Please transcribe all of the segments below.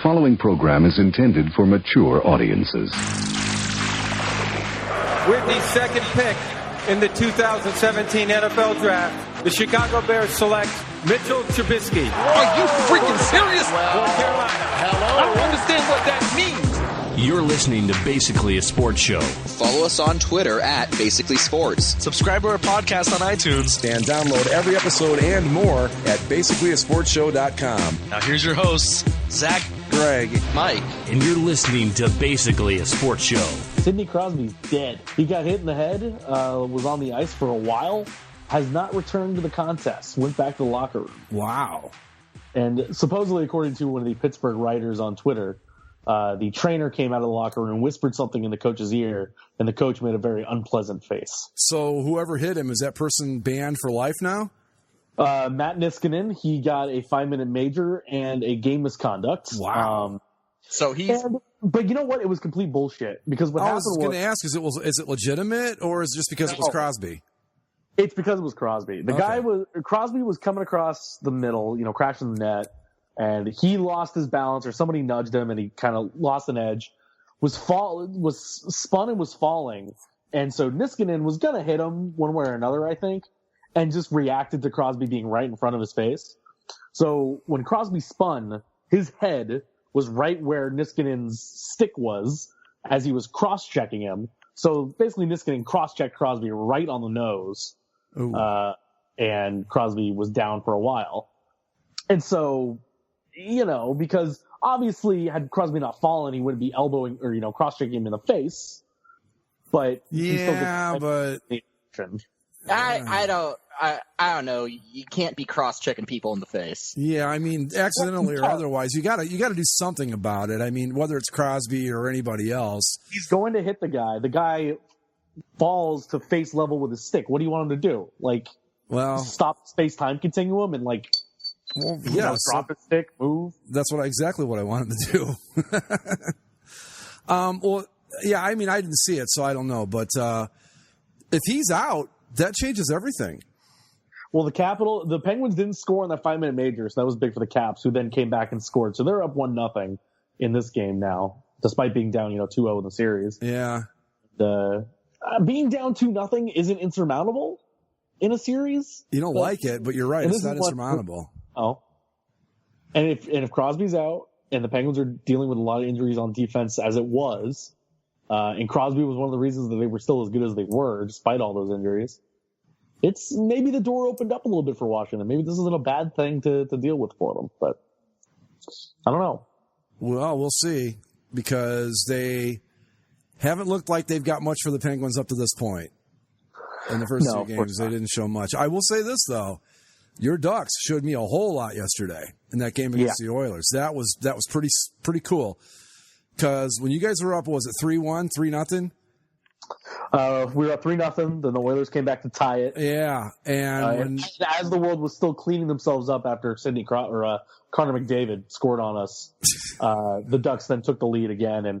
following program is intended for mature audiences. With the second pick in the 2017 NFL Draft, the Chicago Bears select Mitchell Trubisky. Are you freaking serious? North Carolina. Hello? I don't understand what that means. You're listening to Basically a Sports Show. Follow us on Twitter at Basically Sports. Subscribe to our podcast on iTunes. And download every episode and more at basicallyasportshow.com. Now here's your hosts, Zach, Greg, Mike. And you're listening to Basically a Sports Show. Sidney Crosby's dead. He got hit in the head, was on the ice for a while, has not returned to the contest, went back to the locker room. Wow. And supposedly, according to one of the Pittsburgh writers on Twitter, the trainer came out of the locker room and whispered something in the coach's ear, and the coach made a very unpleasant face. So whoever hit him, is that person banned for life now? Matt Niskanen, he got a 5-minute major and a game misconduct. Wow. So he's... But you know what? It was complete bullshit. Because what happened was... I was going to ask, is it legitimate, or is it just because it was Crosby? It's because it was Crosby. Crosby was coming across the middle, crashing the net, and he lost his balance, or somebody nudged him, and he kind of lost an edge, was spun and was falling, and so Niskanen was going to hit him one way or another, I think, and just reacted to Crosby being right in front of his face. So when Crosby spun, his head was right where Niskanen's stick was as he was cross-checking him. So basically Niskanen cross-checked Crosby right on the nose, and Crosby was down for a while. And so... because obviously had Crosby not fallen, he wouldn't be elbowing or, cross-checking him in the face. But I don't know. You can't be cross-checking people in the face. Yeah, I mean, accidentally or otherwise, you gotta do something about it. I mean, whether it's Crosby or anybody else. He's going to hit the guy. The guy falls to face level with his stick. What do you want him to do? Stop space-time continuum and drop his stick, move. That's exactly what I wanted to do. I mean, I didn't see it, so I don't know. But if he's out, that changes everything. Well, the Penguins didn't score in that 5-minute major, so that was big for the Caps, who then came back and scored. So they're up 1-0 in this game now, despite being down, 2-0 in the series. Yeah. Being down 2-0 isn't insurmountable in a series. You don't like it, but you're right. It's not insurmountable. Oh. And if Crosby's out and the Penguins are dealing with a lot of injuries on defense as it was, and Crosby was one of the reasons that they were still as good as they were despite all those injuries, it's maybe the door opened up a little bit for Washington. Maybe this isn't a bad thing to deal with for them, but I don't know. Well, we'll see, because they haven't looked like they've got much for the Penguins up to this point. In the first two games, they didn't show much. I will say this, though. Your Ducks showed me a whole lot yesterday in that game against the Oilers. That was pretty cool. Because when you guys were up, was it 3-1, 3-0? We were up 3-0. Then the Oilers came back to tie it. Yeah, and as the world was still cleaning themselves up after Connor McDavid scored on us, the Ducks then took the lead again and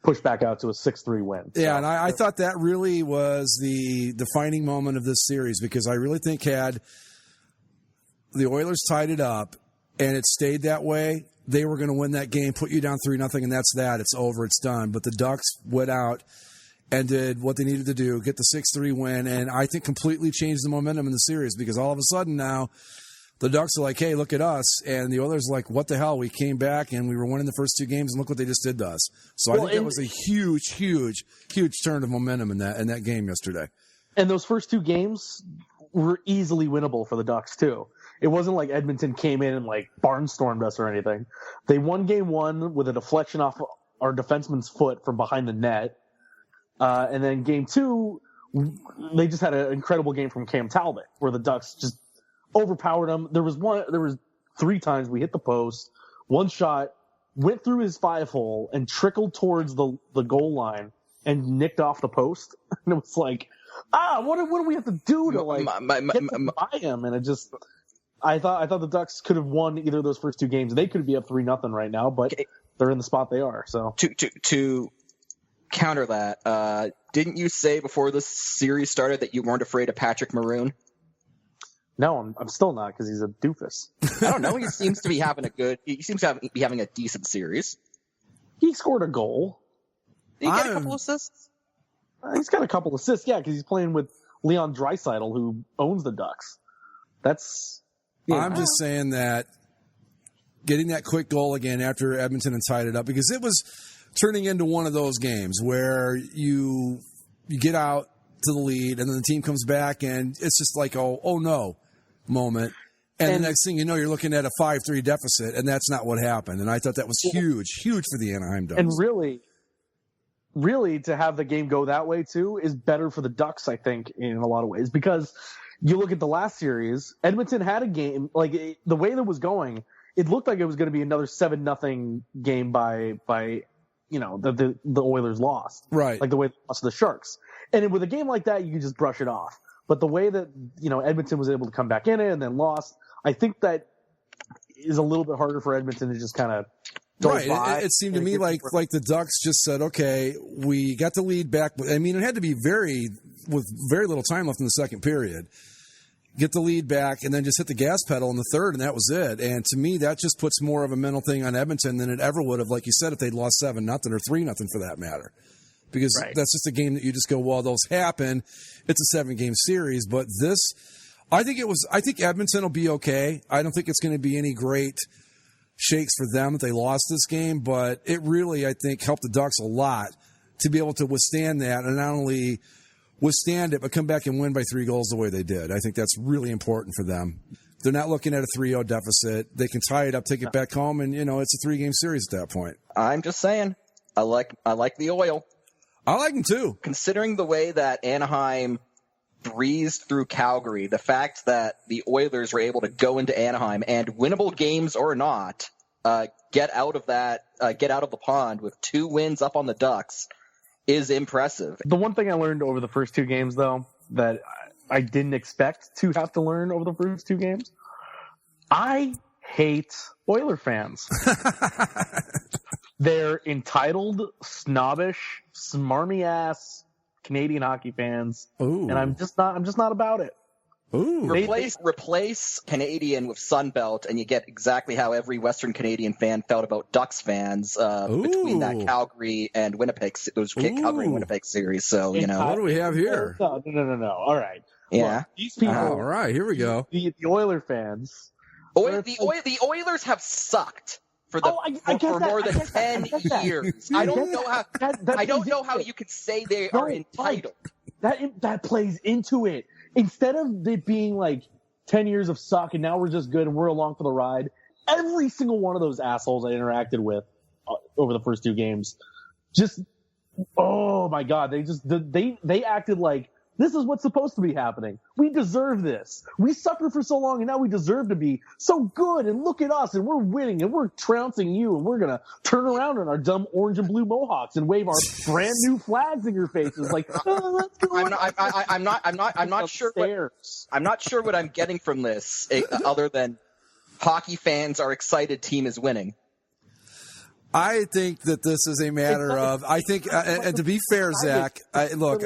pushed back out to a 6-3 win. Yeah, and I thought that really was the defining moment of this series, because I really think had the Oilers tied it up and it stayed that way, they were going to win that game, put you down 3-0, and that's that. It's over. It's done. But the Ducks went out and did what they needed to do, get the 6-3 win, and I think completely changed the momentum in the series, because all of a sudden now the Ducks are like, hey, look at us. And the Oilers are like, what the hell? We came back and we were winning the first two games, and look what they just did to us. So I think that was a huge, huge, huge turn of momentum in that game yesterday. And those first two games were easily winnable for the Ducks, too. It wasn't like Edmonton came in and barnstormed us or anything. They won game one with a deflection off our defenseman's foot from behind the net. And then game two, they just had an incredible game from Cam Talbot, where the Ducks just overpowered them. There was 3 times we hit the post. One shot went through his 5-hole and trickled towards the goal line and nicked off the post. And it was like, what do we have to do to buy him? And it just, I thought the Ducks could have won either of those first two games. They could be up 3-0 right now, but they're in the spot they are. So to counter that, didn't you say before the series started that you weren't afraid of Patrick Maroon? No, I'm still not because he's a doofus. I don't know. He seems to be having be having a decent series. He scored a goal. Did he get a couple assists? He's got a couple assists, yeah, because he's playing with Leon Draisaitl, who owns the Ducks. I'm just saying that getting that quick goal again after Edmonton had tied it up, because it was turning into one of those games where you get out to the lead and then the team comes back and it's just like, oh no moment. And the next thing you know, you're looking at a 5-3 deficit, and that's not what happened. And I thought that was huge for the Anaheim Ducks. And really, to have the game go that way, too, is better for the Ducks, I think, in a lot of ways. Because you look at the last series, Edmonton had a game, like, the way that was going, it looked like it was going to be another 7-0 game by the Oilers lost. Right. Like the way they lost to the Sharks. And with a game like that, you can just brush it off. But the way that, Edmonton was able to come back in it and then lost, I think that is a little bit harder for Edmonton to just kind of right. It seemed to me like the Ducks just said, okay, we got the lead back. I mean, it had to be with very little time left in the second period. Get the lead back and then just hit the gas pedal in the third, and that was it. And to me, that just puts more of a mental thing on Edmonton than it ever would have, like you said, if they'd lost 7-0 or 3-0 for that matter. Because that's just a game that you just go, well, those happen. It's a 7-game series, but this, I think Edmonton will be okay. I don't think it's going to be any great shakes for them if they lost this game, but it really, I think, helped the Ducks a lot to be able to withstand that, and not only withstand it, but come back and win by 3 goals the way they did. I think that's really important for them. They're not looking at a 3-0 deficit. They can tie it up, take it back home, and, it's a 3-game series at that point. I'm just saying, I like the Oil. I like them too. Considering the way that Anaheim breezed through Calgary, the fact that the Oilers were able to go into Anaheim and, winnable games or not, get out of the pond with 2 wins up on the Ducks is impressive. The one thing I learned over the first 2 games, though, that I didn't expect to have to learn over the first 2 games, I hate Oiler fans. They're entitled, snobbish, smarmy-ass Canadian hockey fans, and I'm just not about it. Ooh. Replace Canadian with Sunbelt, and you get exactly how every Western Canadian fan felt about Ducks fans between that Calgary and Winnipeg, Calgary and Winnipeg series. So what do we have here? No. All right. Yeah. Look, these people. All right, here we go. The Oiler fans. The Oilers have sucked for more than 10 years. I don't know how you could say they are entitled. That plays into it. Instead of it being like 10 years of suck and now we're just good and we're along for the ride, every single one of those assholes I interacted with over the first 2 games, just, oh my God, they acted like this is what's supposed to be happening. We deserve this. We suffered for so long and now we deserve to be so good, and look at us and we're winning and we're trouncing you and we're going to turn around on our dumb orange and blue mohawks and wave our brand new flags in your faces. Like, I'm not sure what I'm getting from this other than hockey fans are excited team is winning. I think that this is a matter of. I think, and to be fair, Zach, I know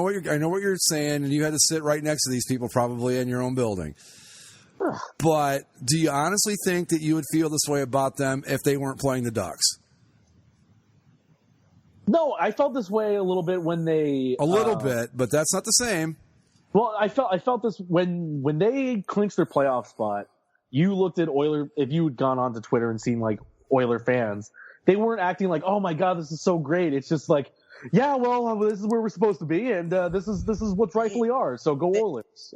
what you're saying, and you had to sit right next to these people probably in your own building. But do you honestly think that you would feel this way about them if they weren't playing the Ducks? No, I felt this way a little bit when they. A little bit, but that's not the same. Well, I felt this when they clinched their playoff spot. You looked at Oiler. If you had gone onto Twitter and seen like Oiler fans, they weren't acting like, oh my God, this is so great. It's just like, yeah, well, this is where we're supposed to be, and this is what's rightfully ours. So go Oilers.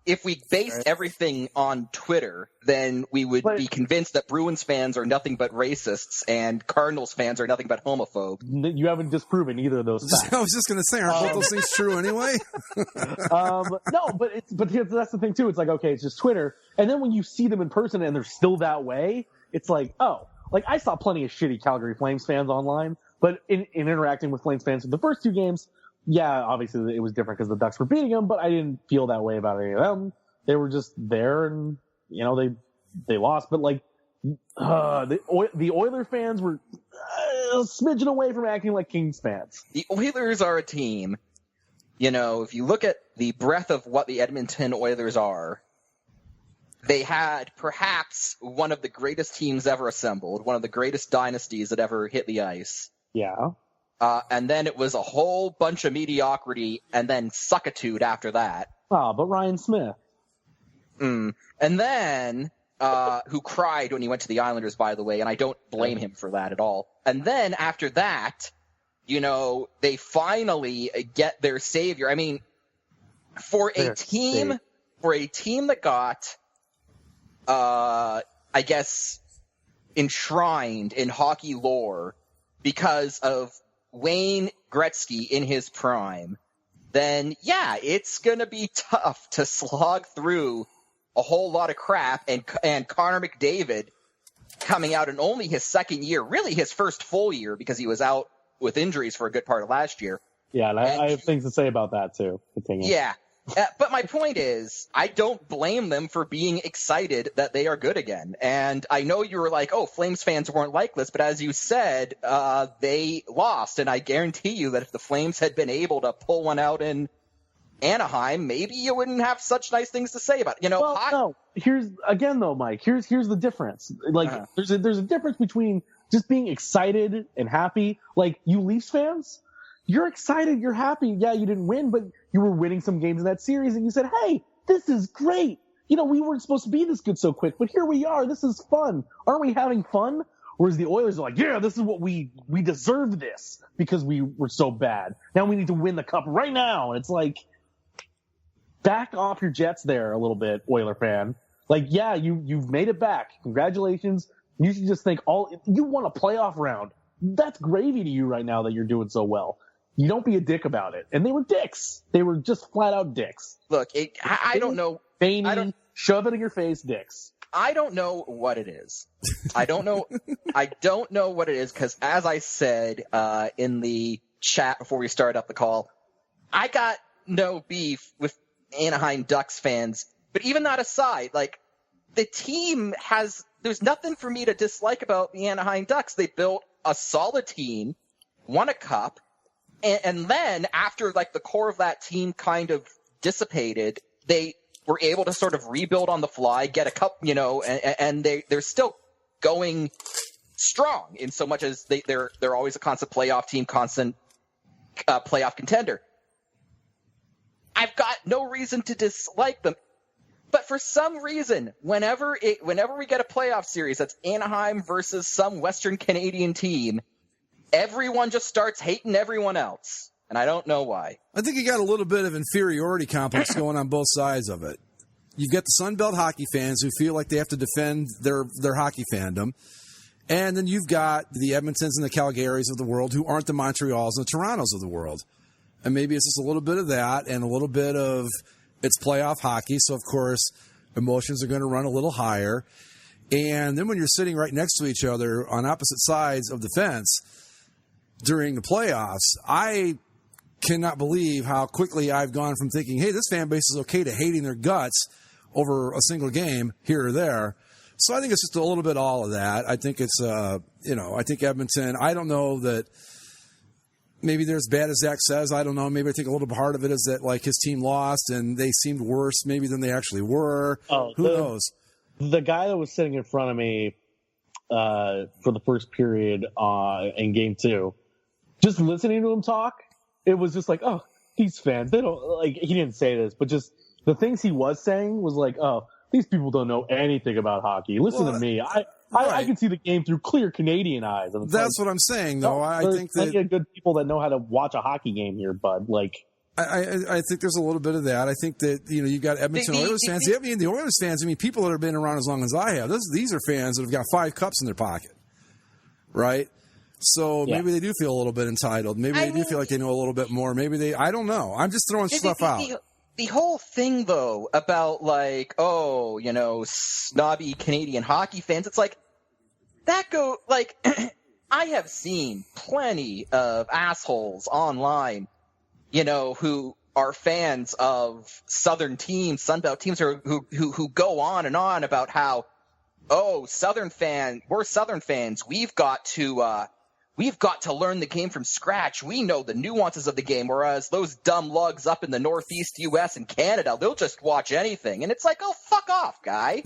If we based everything on Twitter, then we would be convinced that Bruins fans are nothing but racists and Cardinals fans are nothing but homophobes. You haven't disproven either of those facts. I was just going to say, aren't both those things true anyway? No, but that's the thing too. It's like, okay, it's just Twitter, and then when you see them in person and they're still that way, it's like, oh, like I saw plenty of shitty Calgary Flames fans online, but in interacting with Flames fans in the first 2 games, yeah, obviously it was different because the Ducks were beating them, but I didn't feel that way about any of them. They were just there, and they lost. But like the Oiler fans were a smidgen away from acting like Kings fans. The Oilers are a team if you look at the breadth of what the Edmonton Oilers are, they had perhaps one of the greatest teams ever assembled, one of the greatest dynasties that ever hit the ice. Yeah. And then it was a whole bunch of mediocrity and then suckitude after that. Oh, but Ryan Smith. And then, who cried when he went to the Islanders, by the way, and I don't blame him for that at all. And then after that, they finally get their savior. I mean, for a team that got, I guess, enshrined in hockey lore because of Wayne Gretzky in his prime, then yeah, it's going to be tough to slog through a whole lot of crap, and Connor McDavid coming out in only his second year, really his first full year, because he was out with injuries for a good part of last year. Yeah, and I have things to say about that too. Continue. Yeah. But my point is, I don't blame them for being excited that they are good again. And I know you were like, oh, Flames fans weren't like this, but as you said, they lost. And I guarantee you that if the Flames had been able to pull one out in Anaheim, maybe you wouldn't have such nice things to say about it. No. Here's again though, Mike. Here's the difference. Like, there's a difference between just being excited and happy. Like, you Leafs fans, you're excited, you're happy. Yeah, you didn't win, but you were winning some games in that series, and you said, hey, this is great. We weren't supposed to be this good so quick, but here we are. This is fun. Aren't we having fun? Whereas the Oilers are like, yeah, this is what we deserved this because we were so bad. Now we need to win the cup right now. And it's like, back off your jets there a little bit, Oiler fan. Like, yeah, you've made it back. Congratulations. You should just think you won a playoff round. That's gravy to you right now that you're doing so well. You don't be a dick about it. And they were dicks. They were just flat out dicks. Look, I don't know. Veiny, shove it in your face dicks. I don't know what it is. I don't know what it is, because as I said in the chat before we started up the call, I got no beef with Anaheim Ducks fans. But even that aside, like, the team there's nothing for me to dislike about the Anaheim Ducks. They built a solid team, won a cup, and then after, like, the core of that team kind of dissipated, they were able to sort of rebuild on the fly, get a cup, and they're still going strong in so much as they're always a constant playoff team, constant playoff contender. I've got no reason to dislike them. But for some reason, whenever we get a playoff series that's Anaheim versus some Western Canadian team, everyone just starts hating everyone else. And I don't know why. I think you got a little bit of inferiority complex going on both sides of it. You've got the Sunbelt hockey fans who feel like they have to defend their hockey fandom. And then you've got the Edmontons and the Calgarys of the world who aren't the Montreals and the Torontos of the world. And maybe it's just a little bit of that and a little bit of it's playoff hockey. So, of course, emotions are going to run a little higher. And then when you're sitting right next to each other on opposite sides of the fence during the playoffs, I cannot believe how quickly I've gone from thinking, hey, this fan base is okay, to hating their guts over a single game here or there. So I think it's just a little bit all of that. I think it's, I think Edmonton, I don't know that maybe they're as bad as Zach says. I don't know. Maybe I think a little part of it is that, like, his team lost and they seemed worse maybe than they actually were. Who knows? The guy that was sitting in front of me for the first period in game 2, just listening to him talk, it was just like, oh, these fans, they don't, like, he didn't say this, but just the things he was saying was like, oh, these people don't know anything about hockey. Listen to me. I can see the game through clear Canadian eyes. And that's what I'm saying, though. I think that plenty of good people that know how to watch a hockey game here, bud. Like, I think there's a little bit of that. I think that, you've got Edmonton Oilers fans. The Oilers fans, people that have been around as long as I have, these are fans that have got 5 cups in their pocket, right? So maybe they do feel a little bit entitled. Maybe they do feel like they know a little bit more. Maybe I don't know. I'm just throwing stuff out. The whole thing, though, about, like, snobby Canadian hockey fans, it's like, I have seen plenty of assholes online, who are fans of Southern teams, Sunbelt teams, who go on and on about how, we're Southern fans. We've got to we've got to learn the game from scratch. We know the nuances of the game, whereas those dumb lugs up in the Northeast U.S. and Canada, they'll just watch anything. And it's like, oh, fuck off, guy.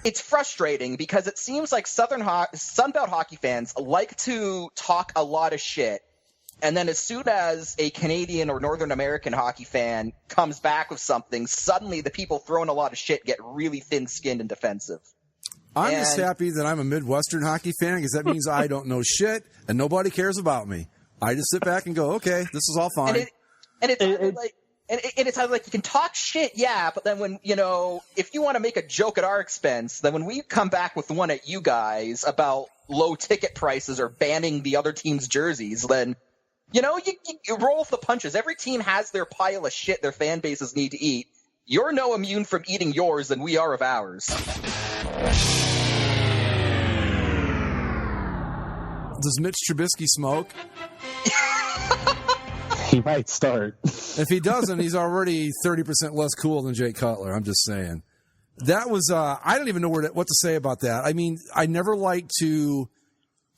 It's frustrating because it seems like Sunbelt hockey fans like to talk a lot of shit. And then as soon as a Canadian or Northern American hockey fan comes back with something, suddenly the people throwing a lot of shit get really thin-skinned and defensive. I'm just happy that I'm a Midwestern hockey fan because that means I don't know shit and nobody cares about me. I just sit back and go, okay, this is all fine. It's like you can talk shit, yeah, but then when, if you want to make a joke at our expense, then when we come back with one at you guys about low ticket prices or banning the other team's jerseys, then, you roll with the punches. Every team has their pile of shit their fan bases need to eat. You're no immune from eating yours than we are of ours. Does Mitch Trubisky smoke? He might start. If he doesn't, he's already 30% less cool than Jake Cutler. I'm just saying. That was, I don't even know what to say about that. I mean, I never like to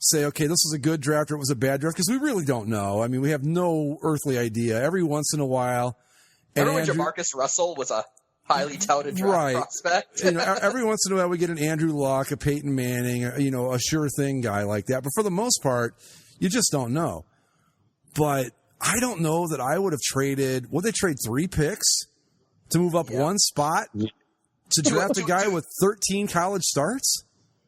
say, okay, this was a good draft or it was a bad draft, because we really don't know. I mean, we have no earthly idea. Every once in a while. Remember when Jamarcus Russell was a highly touted draft prospect? Every once in a while we get an Andrew Luck, a Peyton Manning, a sure thing guy like that. But for the most part, you just don't know. But I don't know that I would have traded, would they trade 3 picks to move up one spot to draft a guy with 13 college starts?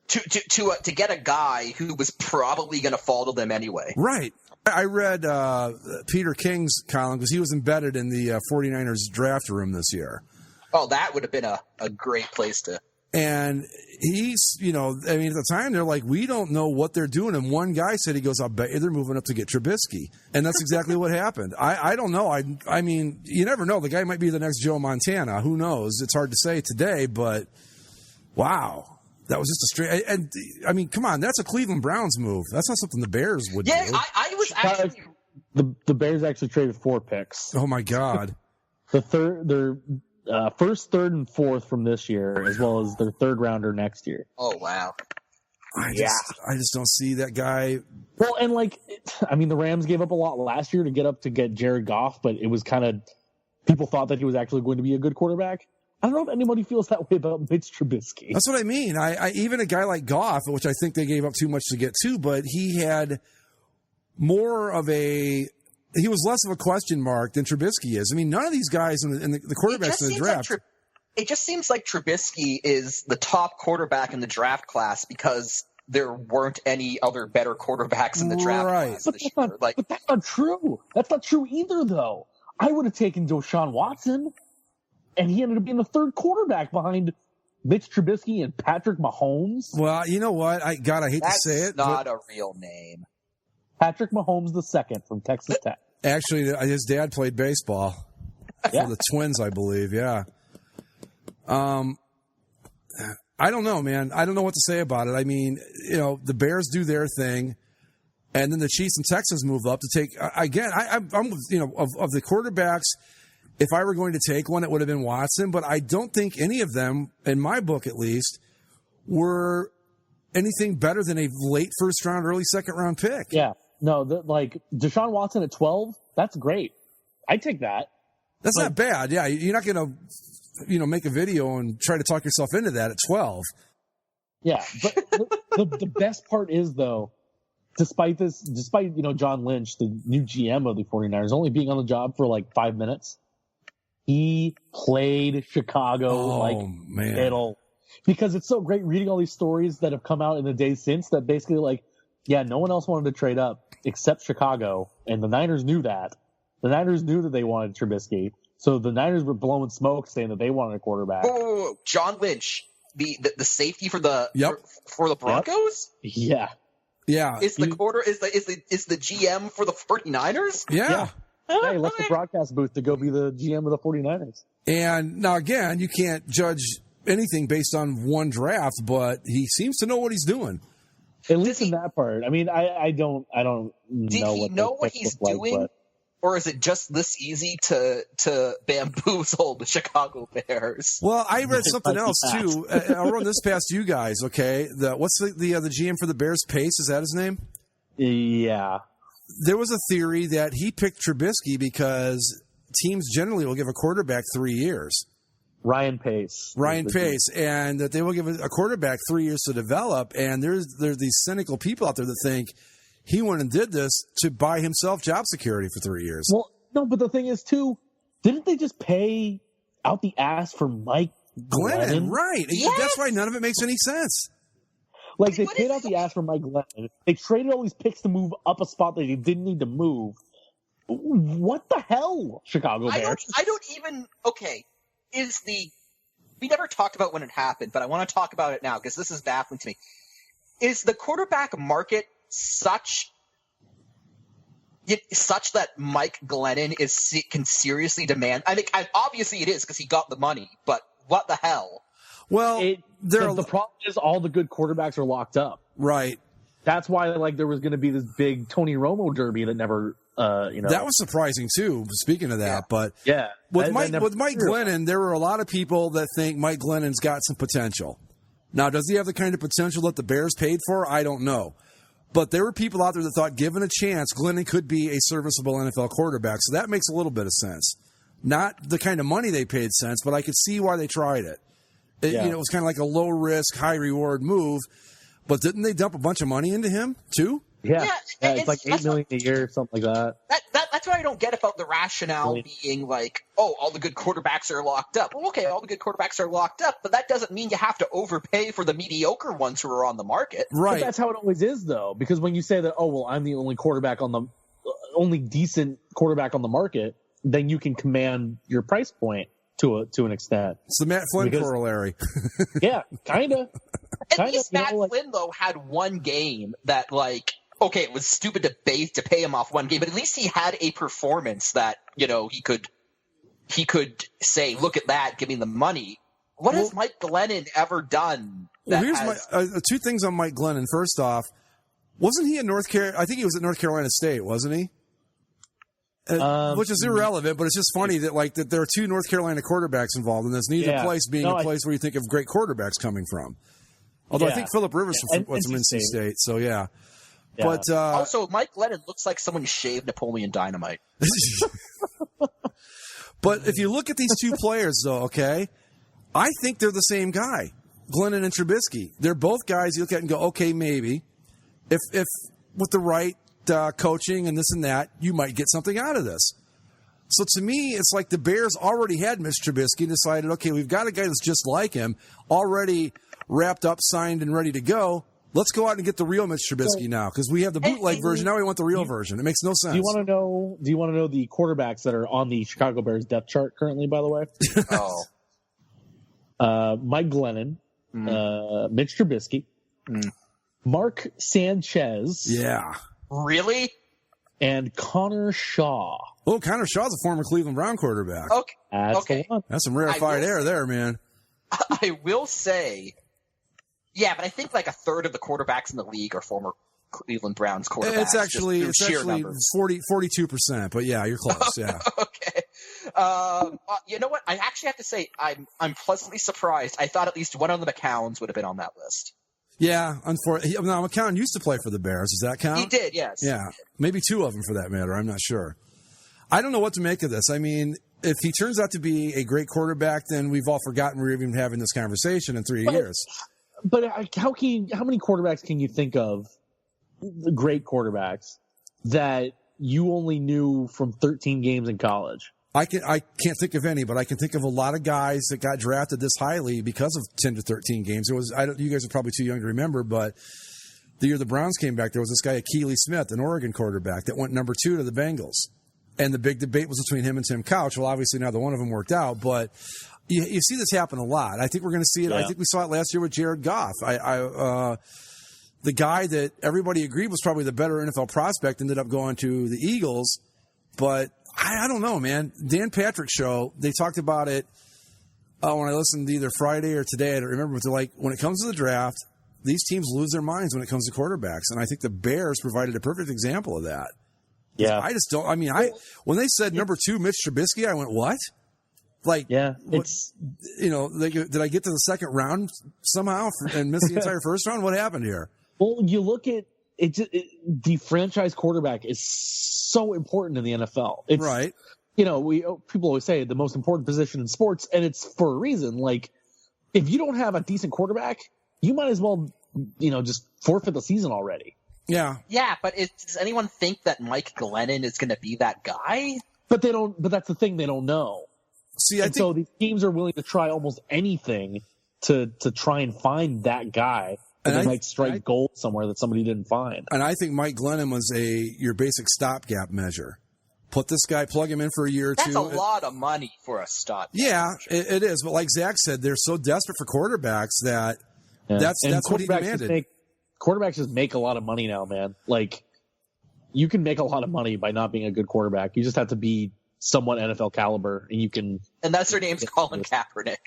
To get a guy who was probably going to fall to them anyway. Right. I read Peter King's column because he was embedded in the 49ers draft room this year. Oh, that would have been a great place to. And he's, at the time they're like, we don't know what they're doing. And one guy said, he goes, I'll bet you they're moving up to get Trubisky. And that's exactly what happened. I don't know. I mean, you never know. The guy might be the next Joe Montana. Who knows? It's hard to say today, but wow. That was just a straight, and I mean, come on, that's a Cleveland Browns move. That's not something the Bears would do. Yeah, I was actually the Bears actually traded 4 picks. Oh my God! Their first, third, and fourth from this year, as well as their third rounder next year. Oh wow! I just don't see that guy. Well, and the Rams gave up a lot last year to get Jared Goff, but it was kind of people thought that he was actually going to be a good quarterback. I don't know if anybody feels that way about Mitch Trubisky. That's what I mean. I even a guy like Goff, which I think they gave up too much to get to, but he had more of he was less of a question mark than Trubisky is. I mean, none of these guys in the quarterbacks in the draft. It just seems like Trubisky is the top quarterback in the draft class because there weren't any other better quarterbacks in the draft class this year. But that's not true. That's not true either, though. I would have taken Deshaun Watson. And he ended up being the third quarterback behind Mitch Trubisky and Patrick Mahomes. Well, you know what? I hate to say it. That's not a real name. Patrick Mahomes II from Texas Tech. Actually, his dad played baseball for the Twins, I believe. Yeah. I don't know, man. I don't know what to say about it. I mean, the Bears do their thing, and then the Chiefs and Texans move up to take. Again, I'm of the quarterbacks. If I were going to take one, it would have been Watson, but I don't think any of them, in my book at least, were anything better than a late first round, early second round pick. Yeah. No, Deshaun Watson at 12, that's great. I'd take that. That's not bad. Yeah. You're not going to, make a video and try to talk yourself into that at 12. Yeah. But the best part is, though, despite John Lynch, the new GM of the 49ers, only being on the job for 5 minutes, he played Chicago middle. Because it's so great reading all these stories that have come out in the days since that basically no one else wanted to trade up except Chicago. And the Niners knew that. The Niners knew that they wanted Trubisky. So the Niners were blowing smoke saying that they wanted a quarterback. Oh, John Lynch, the safety for the for the Broncos? Yep. Yeah. Is the GM for the 49ers? Yeah. Yeah, he left the broadcast booth to go be the GM of the 49ers. And now, again, you can't judge anything based on one draft, but he seems to know what he's doing. At least in that part. I mean, I don't know. Did he know what he's doing? Or is it just this easy to bamboozle the Chicago Bears? Well, I read something else, too. I'll run this past you guys, okay? What's the GM for the Bears? Pace? Is that his name? Yeah. There was a theory that he picked Trubisky because teams generally will give a quarterback 3 years. Ryan Pace, and that they will give a quarterback 3 years to develop. And there's these cynical people out there that think he went and did this to buy himself job security for 3 years. Well, no, but the thing is, too, didn't they just pay out the ass for Mike Glennon? Right. Yes. That's why none of it makes any sense. Like, they paid out the ass for Mike Glennon. They traded all these picks to move up a spot that they didn't need to move. What the hell, Chicago Bears? I don't even... Okay. We never talked about when it happened, but I want to talk about it now because this is baffling to me. Is the quarterback market such that Mike Glennon can seriously demand? I think obviously it is because he got the money, but what the hell? Well, the problem is all the good quarterbacks are locked up. Right. That's why there was going to be this big Tony Romo derby that never. That was surprising too. Speaking of that, but with Mike Glennon, there were a lot of people that think Mike Glennon's got some potential. Now, does he have the kind of potential that the Bears paid for? I don't know, but there were people out there that thought, given a chance, Glennon could be a serviceable NFL quarterback. So that makes a little bit of sense. Not the kind of money they paid sense, but I could see why they tried it. It was kind of like a low risk, high reward move. But didn't they dump a bunch of money into him too? Yeah, it's like $8 million a year or something like that. That's what I don't get about the rationale being like, oh, all the good quarterbacks are locked up. Well, okay, all the good quarterbacks are locked up, but that doesn't mean you have to overpay for the mediocre ones who are on the market. Right. But that's how it always is, though, because when you say that, oh, well, I'm the only decent quarterback on the market, then you can command your price point to an extent. It's the Matt Flynn corollary. Yeah, kind of. At least Matt Flynn, though, had one game that, okay, it was stupid to pay him off one game, but at least he had a performance that, he could say, look at that, give me the money. What has Mike Glennon ever done? Here's two things on Mike Glennon. First off, wasn't he in North Carolina? I think he was at North Carolina State, wasn't he? Which is irrelevant, but it's just funny that there are two North Carolina quarterbacks involved in this. Neither place being a place where you think of great quarterbacks coming from. Although I think Phillip Rivers was from NC State, so yeah. But also, Mike Glennon looks like someone shaved Napoleon Dynamite. But if you look at these two players, though, okay, I think they're the same guy, Glennon and Trubisky. They're both guys you look at and go, okay, maybe if with the right coaching and this and that, you might get something out of this. So to me, it's like the Bears already had Mitch Trubisky and decided, okay, we've got a guy that's just like him, already wrapped up, signed, and ready to go. Let's go out and get the real Mitch Trubisky now because we have the bootleg version. Now we want the real version. It makes no sense. Do you want to know the quarterbacks that are on the Chicago Bears depth chart currently? By the way, Mike Glennon, Mitch Trubisky, Mark Sanchez, really, and Connor Shaw. Oh, Connor Shaw's a former Cleveland Brown quarterback. Okay, that's some rarefied air there, man. I will say. Yeah, but I think a third of the quarterbacks in the league are former Cleveland Browns quarterbacks. It's actually 42%, but yeah, you're close. Yeah. Okay. You know what? I actually have to say I'm pleasantly surprised. I thought at least one of the McCowns would have been on that list. Yeah, unfortunately. Now, McCown used to play for the Bears. Does that count? He did, yes. Yeah, maybe two of them for that matter. I'm not sure. I don't know what to make of this. I mean, if he turns out to be a great quarterback, then we've all forgotten we're even having this conversation in 3 years. But how many quarterbacks can you think of, great quarterbacks, that you only knew from 13 games in college? I can't think of any, but I can think of a lot of guys that got drafted this highly because of 10 to 13 games. You guys are probably too young to remember, but the year the Browns came back, there was this guy, Akili Smith, an Oregon quarterback, that went number 2 to the Bengals. And the big debate was between him and Tim Couch. Well, obviously neither one of them worked out, but you see this happen a lot. I think we're going to see it. Yeah. I think we saw it last year with Jared Goff. The guy that everybody agreed was probably the better NFL prospect ended up going to the Eagles. But I don't know, man. Dan Patrick's show, they talked about it when I listened either Friday or today. I don't remember. But they're like, when it comes to the draft, these teams lose their minds when it comes to quarterbacks. And I think the Bears provided a perfect example of that. Yeah. I just don't. I mean, when they said number 2, Mitch Trubisky, I went, what? It's did I get to the second round somehow and miss the entire first round? What happened here? Well, you look at the franchise quarterback is so important in the NFL. It's, right. People always say the most important position in sports, and it's for a reason. Like, if you don't have a decent quarterback, you might as well, just forfeit the season already. Yeah. Yeah, but does anyone think that Mike Glennon is going to be that guy? But they don't. But that's the thing, they don't know. See, so these teams are willing to try almost anything to try and find that guy. And they might strike gold somewhere that somebody didn't find. And I think Mike Glennon was your basic stopgap measure. Put this guy, plug him in for a year or two. That's a lot of money for a stopgap. Yeah, it is. But like Zach said, they're so desperate for quarterbacks that that's what he demanded. Quarterbacks just make a lot of money now, man. Like, you can make a lot of money by not being a good quarterback. You just have to be somewhat NFL caliber, and you can. And that's their name's Colin Kaepernick.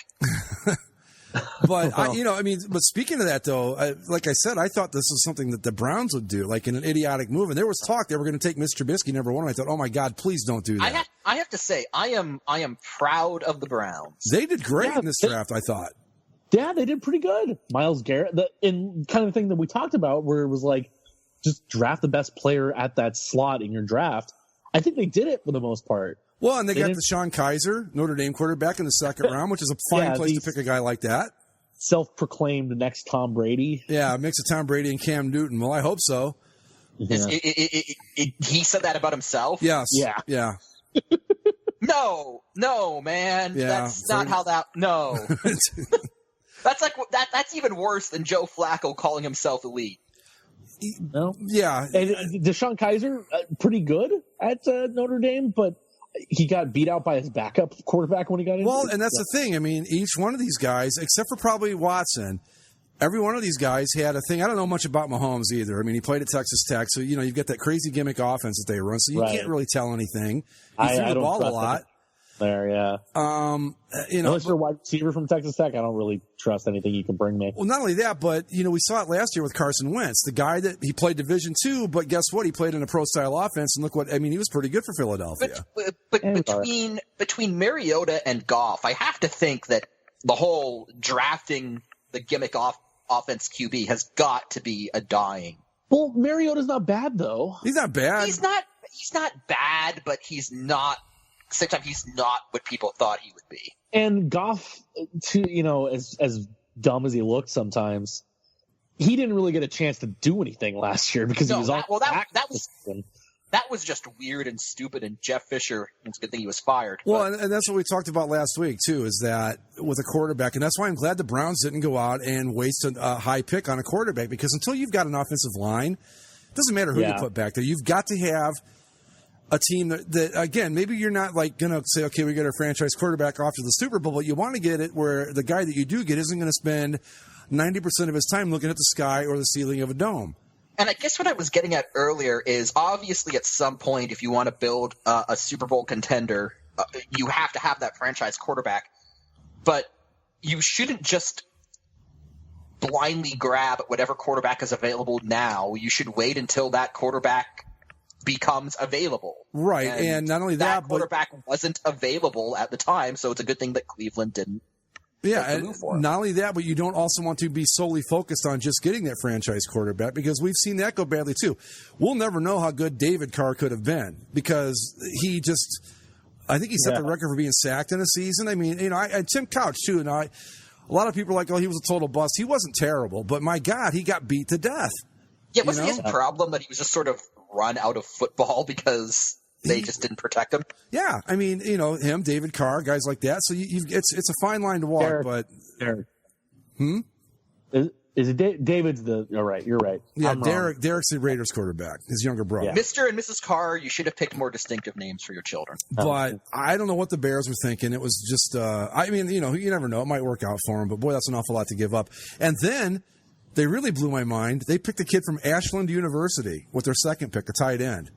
But but speaking of that though, like I said, I thought this was something that the Browns would do, like in an idiotic move. And there was talk they were going to take Mitch Trubisky number 1. And I thought, oh my God, please don't do that. I have to say, I am proud of the Browns. They did great in this draft, I thought. Yeah, they did pretty good. Myles Garrett, in kind of the thing that we talked about, where it was like, just draft the best player at that slot in your draft. I think they did it for the most part. Well, and they got Deshaun Kaiser, Notre Dame quarterback, in the second round, which is a fine place to pick a guy like that. Self-proclaimed next Tom Brady. Yeah, a mix of Tom Brady and Cam Newton. Well, I hope so. Yeah. He said that about himself? Yes. Yeah. No, man. Yeah, that's not how that. No. That's like that's even worse than Joe Flacco calling himself elite. No. Yeah. And Deshaun Kaiser, pretty good at Notre Dame, but he got beat out by his backup quarterback when he got in. Well, and that's the thing. I mean, each one of these guys, except for probably Watson, every one of these guys had a thing. I don't know much about Mahomes either. I mean, he played at Texas Tech, so you've got that crazy gimmick offense that they run, so you can't really tell anything. He threw the ball a lot. There, yeah. Unless you're a wide receiver from Texas Tech, I don't really trust anything you can bring me. Well, not only that, but we saw it last year with Carson Wentz, the guy that he played Division II, but guess what? He played in a pro-style offense, and look what he was pretty good for Philadelphia. But between Mariota and Goff, I have to think that the whole drafting the gimmick offense QB has got to be a dying. Well, Mariota's not bad though. He's not bad. He's not bad, but he's not. Same time, he's not what people thought he would be. And Goff, as dumb as he looked sometimes, he didn't really get a chance to do anything last year because he was on. Well, that was just weird and stupid. And Jeff Fisher, it's a good thing he was fired. Well, and that's what we talked about last week too. Is that with a quarterback, and that's why I'm glad the Browns didn't go out and waste a high pick on a quarterback, because until you've got an offensive line, it doesn't matter who you put back there. You've got to have a team that again, maybe you're not like going to say, okay, we get our franchise quarterback off to the Super Bowl, but you want to get it where the guy that you do get isn't going to spend 90% of his time looking at the sky or the ceiling of a dome. And I guess what I was getting at earlier is obviously at some point, if you want to build a Super Bowl contender, you have to have that franchise quarterback. But you shouldn't just blindly grab whatever quarterback is available now. You should wait until that quarterback becomes available. Right, and not only that quarterback wasn't available at the time, so it's a good thing that Cleveland didn't. Yeah, and not only that, but you don't also want to be solely focused on just getting that franchise quarterback, because we've seen that go badly too. We'll never know how good David Carr could have been, because I think he set the record for being sacked in a season. I mean, Tim Couch too, and a lot of people are like, oh, he was a total bust. He wasn't terrible, but my God, he got beat to death. Yeah, wasn't his problem that he was just sort of run out of football because they just didn't protect him? Yeah, I mean, him, David Carr, guys like that. So it's a fine line to walk, Derek, but is it David's the? All right, you're right. Yeah, Derek's the Raiders quarterback, his younger brother. Yeah. Mr. and Mrs. Carr, you should have picked more distinctive names for your children. But I don't know what the Bears were thinking. It was just, you never know. It might work out for him, but boy, that's an awful lot to give up. And then they really blew my mind. They picked a kid from Ashland University with their second pick, a tight end.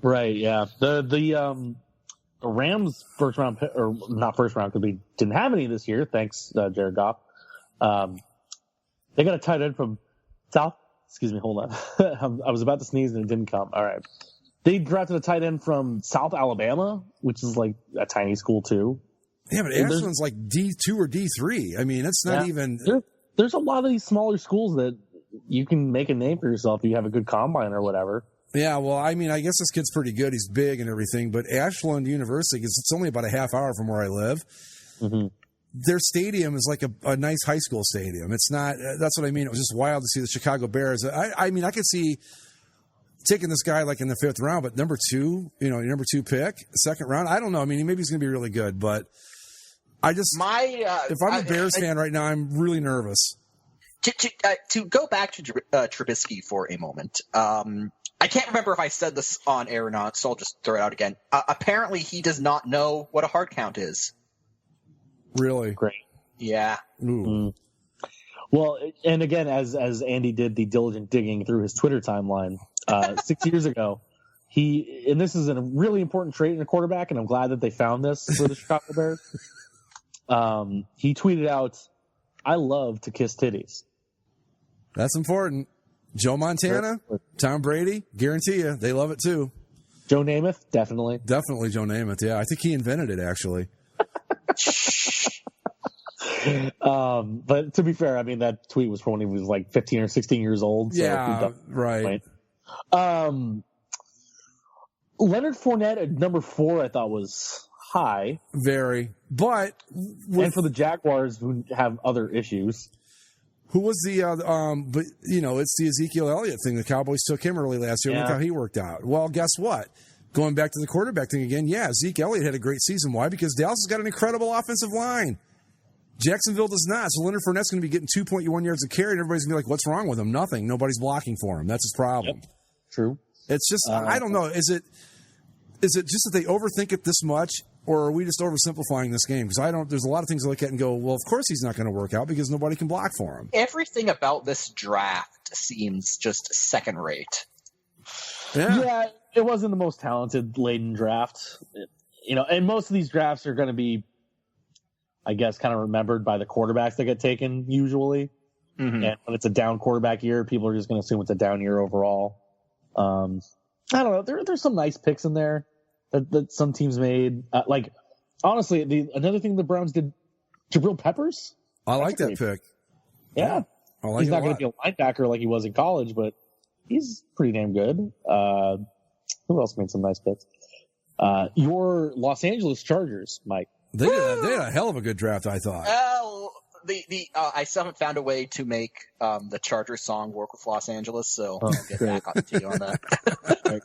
Right, yeah. The Rams first round pick, or not first round because we didn't have any this year, thanks Jared Goff. They got a tight end from South. Excuse me, hold on. I was about to sneeze and it didn't come. All right. They drafted a tight end from South Alabama, which is like a tiny school too. Yeah, but Ashland's like D2 or D3. I mean, it's not even. There's a lot of these smaller schools that you can make a name for yourself if you have a good combine or whatever. Yeah, well, I mean, I guess this kid's pretty good. He's big and everything, but Ashland University, it's only about a half hour from where I live. Mm-hmm. Their stadium is like a nice high school stadium. It's not, that's what I mean. It was just wild to see the Chicago Bears. I mean, I could see taking this guy like in the 5th round, but number 2, your number 2 pick, 2nd round, I don't know. I mean, maybe he's going to be really good, but if I'm a Bears fan right now, I'm really nervous. To go back to Trubisky for a moment, I can't remember if I said this on air or not, so I'll just throw it out again. Apparently, he does not know what a hard count is. Really? Great. Yeah. Mm. Well, and again, as Andy did the diligent digging through his Twitter timeline 6 years ago, and this is a really important trait in a quarterback, and I'm glad that they found this for the Chicago Bears. He tweeted out, "I love to kiss titties." That's important. Joe Montana, Tom Brady, guarantee you, they love it too. Joe Namath, definitely. Definitely Joe Namath, yeah. I think he invented it, actually. But to be fair, I mean, that tweet was from when he was like 15 or 16 years old. So yeah, right. Leonard Fournette at number 4, I thought was high. Very. But. And for the Jaguars, who have other issues. Who was but it's the Ezekiel Elliott thing. The Cowboys took him early last year. Yeah. Look how he worked out. Well, guess what? Going back to the quarterback thing again, yeah, Zeke Elliott had a great season. Why? Because Dallas has got an incredible offensive line. Jacksonville does not. So Leonard Fournette's going to be getting 2.1 yards of carry, and everybody's going to be like, what's wrong with him? Nothing. Nobody's blocking for him. That's his problem. Yep. True. It's just, I don't know. Is it just that they overthink it this much, or are we just oversimplifying this game? Because there's a lot of things I look at and go, well, of course he's not going to work out because nobody can block for him. Everything about this draft seems just second rate. Yeah, it wasn't the most talented laden draft. And most of these drafts are going to be, I guess, kind of remembered by the quarterbacks that get taken usually. Mm-hmm. And when it's a down quarterback year, people are just going to assume it's a down year overall. I don't know. There's some nice picks in there that some teams made. Honestly, another thing the Browns did, Jabril Peppers. I like that pick. Yeah. I like he's not going to be a linebacker like he was in college, but he's pretty damn good. Who else made some nice picks? Your Los Angeles Chargers, Mike. They had a hell of a good draft, I thought. Well, I still haven't found a way to make the Chargers song work with Los Angeles, so I'll get back to you on that.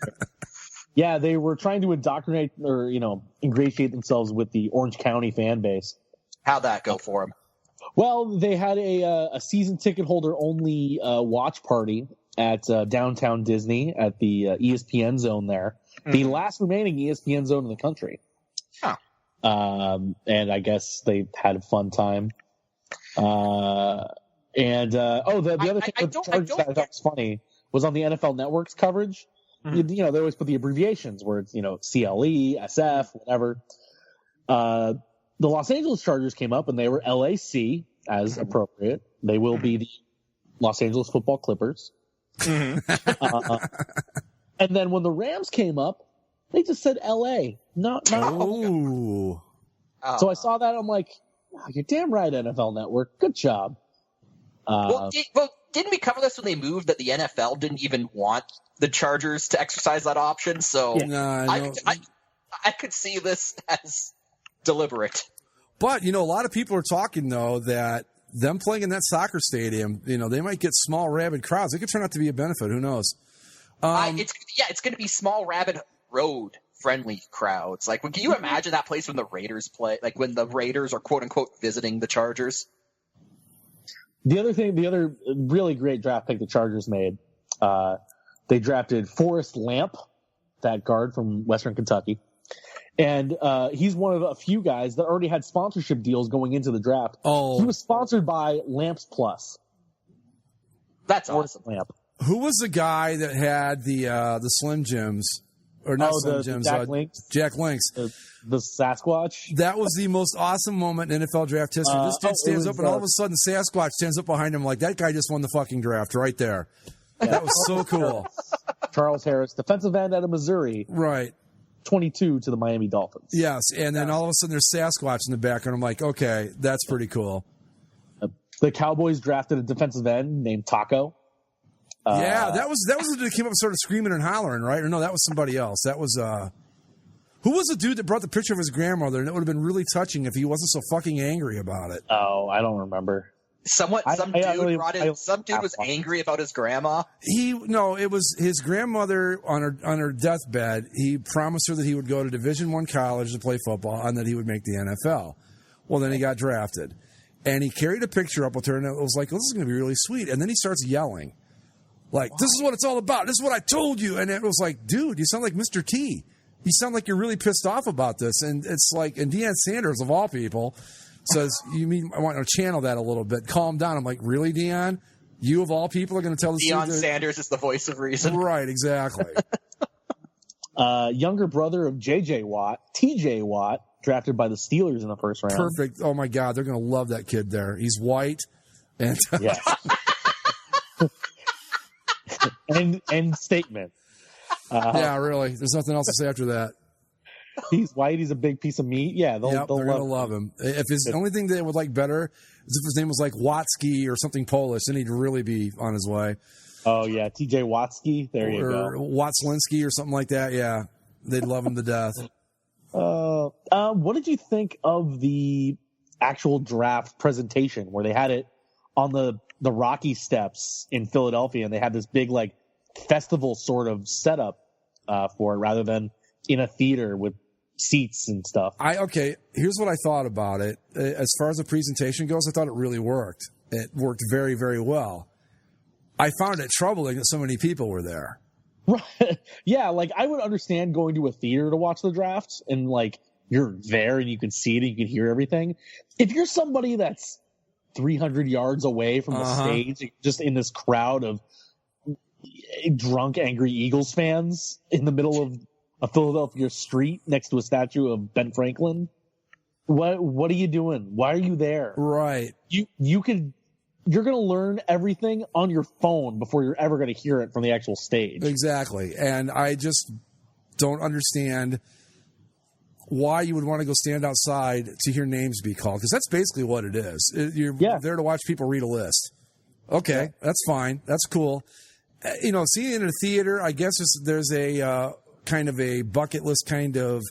Yeah, they were trying to indoctrinate or ingratiate themselves with the Orange County fan base. How'd that go for them? Well, they had a season ticket holder only watch party at downtown Disney at the ESPN zone there, the last remaining ESPN zone in the country. Huh. And I guess they had a fun time. The other thing that I thought was funny was on the NFL Network's coverage. Mm-hmm. They always put the abbreviations where it's CLE, SF, whatever. The Los Angeles Chargers came up and they were LAC as appropriate. They will be the Los Angeles Football Clippers. Mm-hmm. And then when the Rams came up, they just said LA. Not Ooh. So I saw that. I'm like, you're damn right, NFL Network. Good job. Didn't we cover this when they moved that the NFL didn't even want the Chargers to exercise that option? So I could see this as deliberate. But, a lot of people are talking, though, that them playing in that soccer stadium, they might get small, rabid crowds. It could turn out to be a benefit. Who knows? It's going to be small, rabid road friendly crowds. Like, can you imagine that place when the Raiders play? Like when the Raiders are quote unquote visiting the Chargers. The other really great draft pick the Chargers made, they drafted Forrest Lamp, that guard from Western Kentucky, and he's one of a few guys that already had sponsorship deals going into the draft. Oh, he was sponsored by Lamps Plus. That's awesome. Lamp. Who was the guy that had the Slim Jims? Or not Slim Jims. Jack Links. The Sasquatch. That was the most awesome moment in NFL draft history. This dude stands up, and all of a sudden Sasquatch stands up behind him like, that guy just won the fucking draft right there. That was so cool. Charles Harris, defensive end out of Missouri. Right. 22 to the Miami Dolphins. Yes, and then all of a sudden there's Sasquatch in the background. I'm like, okay, that's pretty cool. The Cowboys drafted a defensive end named Taco. That was the dude that came up and started screaming and hollering, right? Or no, that was somebody else. That was who was the dude that brought the picture of his grandmother? And it would have been really touching if he wasn't so fucking angry about it. Oh, I don't remember. Some dude was angry about his grandma. It was his grandmother on her deathbed. He promised her that he would go to Division I college to play football and that he would make the NFL. Well, then he got drafted, and he carried a picture up with her, and it was like, well, this is going to be really sweet. And then he starts yelling, like, "This is what it's all about. This is what I told you." And it was like, dude, you sound like Mr. T. You sound like you're really pissed off about this. And it's like, and Deion Sanders of all people says, I want to channel that a little bit. Calm down. I'm like, really, Deion? You of all people are going to tell this? Deion Sanders is the voice of reason. Right, exactly. Younger brother of J.J. Watt, T.J. Watt, drafted by the Steelers in the first round. Perfect. Oh, my God. They're going to love that kid there. He's white. And yes. End statement. Yeah, really. There's nothing else to say after that. He's white. He's a big piece of meat. Yeah, they're going to love him. If the only thing they would like better is if his name was like Watsky or something Polish, then he'd really be on his way. Oh, yeah. TJ Watsky. There you go. Or Watslinski or something like that. Yeah. They'd love him to death. What did you think of the actual draft presentation where they had it on the Rocky Steps in Philadelphia, and they had this big like festival sort of setup for it rather than in a theater with seats and stuff? Here's what I thought about it. As far as the presentation goes, I thought it really worked. It worked very, very well. I found it troubling that so many people were there. Right. Yeah, like I would understand going to a theater to watch the draft and like you're there and you can see it and you can hear everything. If you're somebody that's 300 yards away from the stage, just in this crowd of drunk, angry Eagles fans in the middle of a Philadelphia street next to a statue of Ben Franklin, what are you doing? Why are you there? Right. You're going to learn everything on your phone before you're ever going to hear it from the actual stage. Exactly. And I just don't understand why you would want to go stand outside to hear names be called, because that's basically what it is. You're there to watch people read a list. Okay, that's fine. That's cool. Seeing it in a theater, I guess there's a kind of a bucket list kind of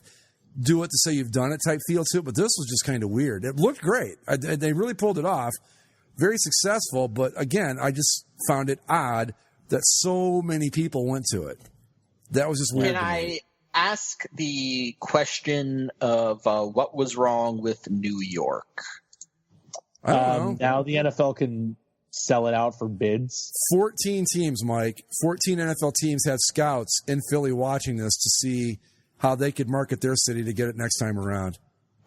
do it to say you've done it type feel to it, but this was just kind of weird. It looked great. They really pulled it off. Very successful, but again, I just found it odd that so many people went to it. That was just weird. Can I ask the question of what was wrong with New York? I don't know. Now the NFL can sell it out for bids. 14 teams, Mike. 14 NFL teams had scouts in Philly watching this to see how they could market their city to get it next time around.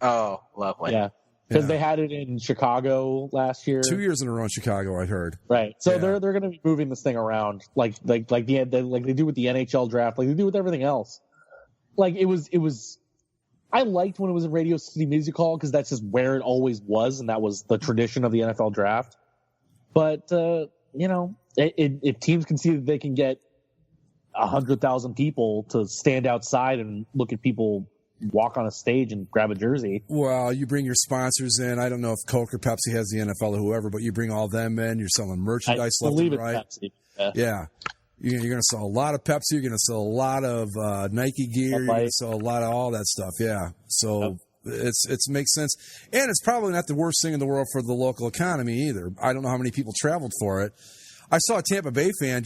Oh, lovely. Yeah. Because they had it in Chicago last year. 2 years in a row in Chicago, I heard. Right. So they're going to be moving this thing around like they do with the NHL draft, like they do with everything else. Like it was I liked when it was in Radio City Music Hall because that's just where it always was, and that was the tradition of the NFL draft. But if teams can see that they can get 100,000 people to stand outside and look at people walk on a stage and grab a jersey. Well, you bring your sponsors in. I don't know if Coke or Pepsi has the NFL or whoever, but you bring all them in. You're selling merchandise left and right. Pepsi. Yeah. You're going to sell a lot of Pepsi. You're going to sell a lot of Nike gear. You're going to sell a lot of all that stuff. Yeah. So it makes sense. And it's probably not the worst thing in the world for the local economy either. I don't know how many people traveled for it. I saw a Tampa Bay fan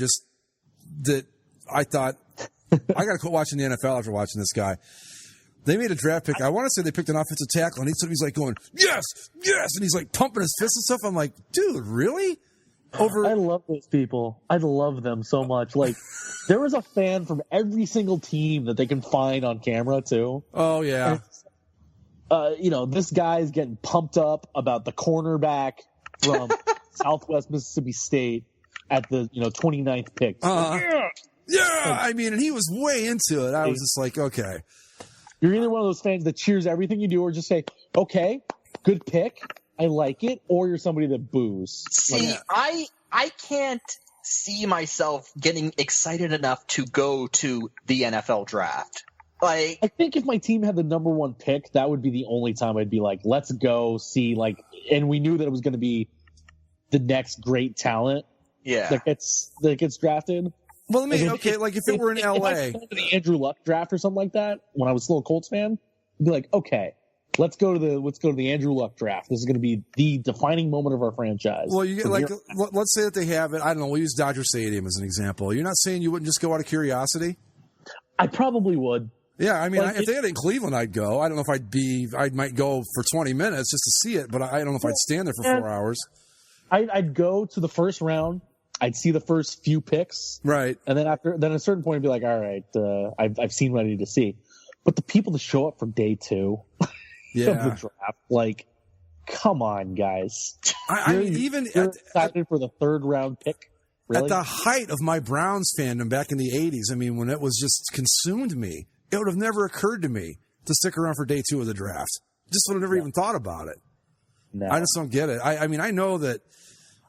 that I thought, I got to quit watching the NFL after watching this guy. They made a draft pick. I want to say they picked an offensive tackle, and he's like going, yes, and he's like pumping his fists and stuff. I'm like, dude, really? I love those people. I love them so much. Like, there was a fan from every single team that they can find on camera too. Oh yeah. This guy's getting pumped up about the cornerback from Southwest Mississippi State at the 29th pick. Yeah. I mean, and he was way into it. I was just like, okay. You're either one of those fans that cheers everything you do, or just say, okay, good pick, I like it, or you're somebody that boos. See, I can't see myself getting excited enough to go to the NFL draft. Like, I think if my team had the number one pick, that would be the only time I'd be like, let's go see, and we knew that it was going to be the next great talent. Yeah. that gets drafted. Well, if it were in If LA. I went to the Andrew Luck draft or something like that, when I was still a Colts fan, I'd be like, okay, let's go to the Andrew Luck draft. This is going to be the defining moment of our franchise. Well, you get let's say that they have it. I don't know. We'll use Dodger Stadium as an example. You're not saying you wouldn't just go out of curiosity? I probably would. Yeah, I mean, if they had it in Cleveland, I'd go. I don't know if I might go for 20 minutes just to see it, but I don't know if I'd stand there for 4 hours. I'd go to the first round. I'd see the first few picks, right, and then at a certain point, I'd be like, all right, I've seen what I need to see. But the people that show up for day 2 of the draft, like, come on, guys. You're excited for the 3rd round pick. Really? At the height of my Browns fandom back in the 80s, I mean, when it was just consumed me, it would have never occurred to me to stick around for day 2 of the draft. Just would have never even thought about it. No. I just don't get it. I mean, I know that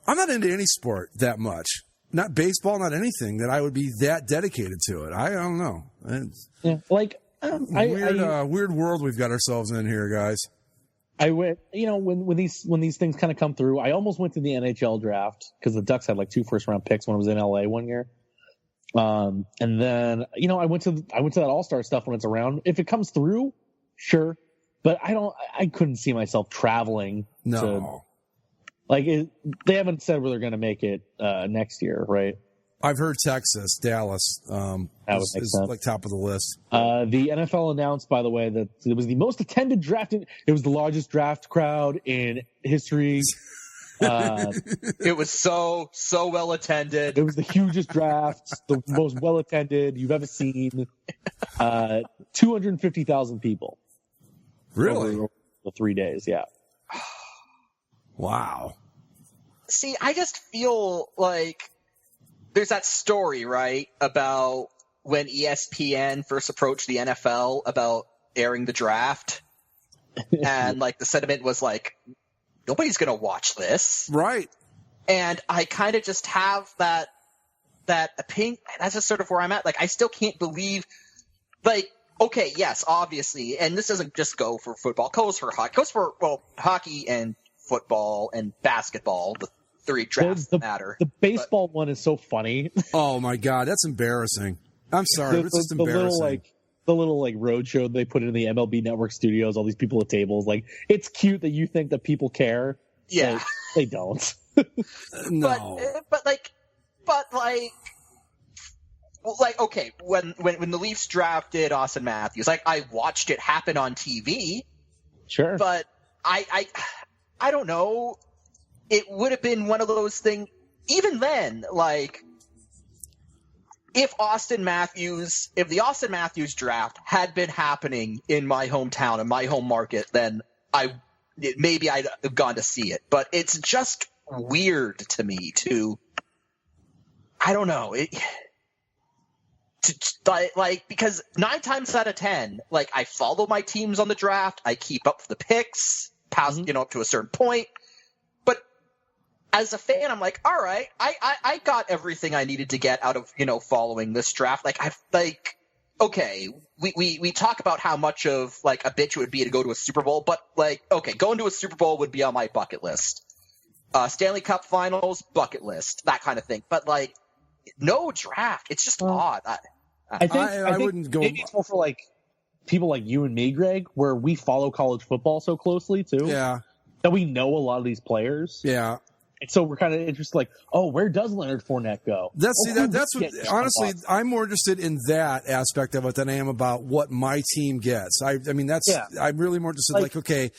I'm not into any sport that much. Not baseball, not anything that I would be that dedicated to it. I don't know. Weird world we've got ourselves in here, guys. I went, when these things kind of come through, I almost went to the NHL draft because the Ducks had like 2 first-round picks when I was in LA one year. And then, I went to that All-Star stuff when it's around. If it comes through, sure. But I couldn't see myself traveling. No. They haven't said where they're going to make it next year, right? I've heard Texas, Dallas is like top of the list. The NFL announced, by the way, that it was the most attended draft. It was the largest draft crowd in history. It was so well attended. It was the hugest draft, the most well attended you've ever seen. 250,000 people. Really? Over the 3 days, yeah. Wow. See, I just feel like there's that story, right, about when ESPN first approached the NFL about airing the draft. And, the sentiment was like, nobody's going to watch this. Right. And I kind of just have that opinion. That's just sort of where I'm at. I still can't believe, okay, yes, obviously, and this doesn't just go for football. It goes for hockey. It goes for, hockey and football and basketball, the 3 drafts that matter. The baseball one is so funny. Oh, my God, that's embarrassing. I'm sorry, but it's just embarrassing. The little road show they put in the MLB Network studios, all these people at tables. It's cute that you think that people care. Yeah. They don't. No. Okay, when the Leafs drafted Austin Matthews, I watched it happen on TV. Sure. But I don't know. It would have been one of those things. Even then, if the Austin Matthews draft had been happening in my hometown, in my home market, then maybe I'd have gone to see it. But it's just weird to me I don't know. Because 9 times out of 10, I follow my teams on the draft. I keep up with the picks, up to a certain point. But as a fan, I'm like, all right, I got everything I needed to get out of, following this draft. Okay, we talk about how much of a bitch it would be to go to a Super Bowl, but okay, going to a Super Bowl would be on my bucket list. Stanley Cup Finals, bucket list, that kind of thing. But no draft. It's just odd. I think wouldn't go. Maybe it's more for people like you and me, Greg, where we follow college football so closely too. Yeah. That we know a lot of these players. Yeah. And so we're kind of interested, where does Leonard Fournette go? That's what. Honestly, I'm more interested in that aspect of it than I am about what my team gets. I'm really more interested. Okay,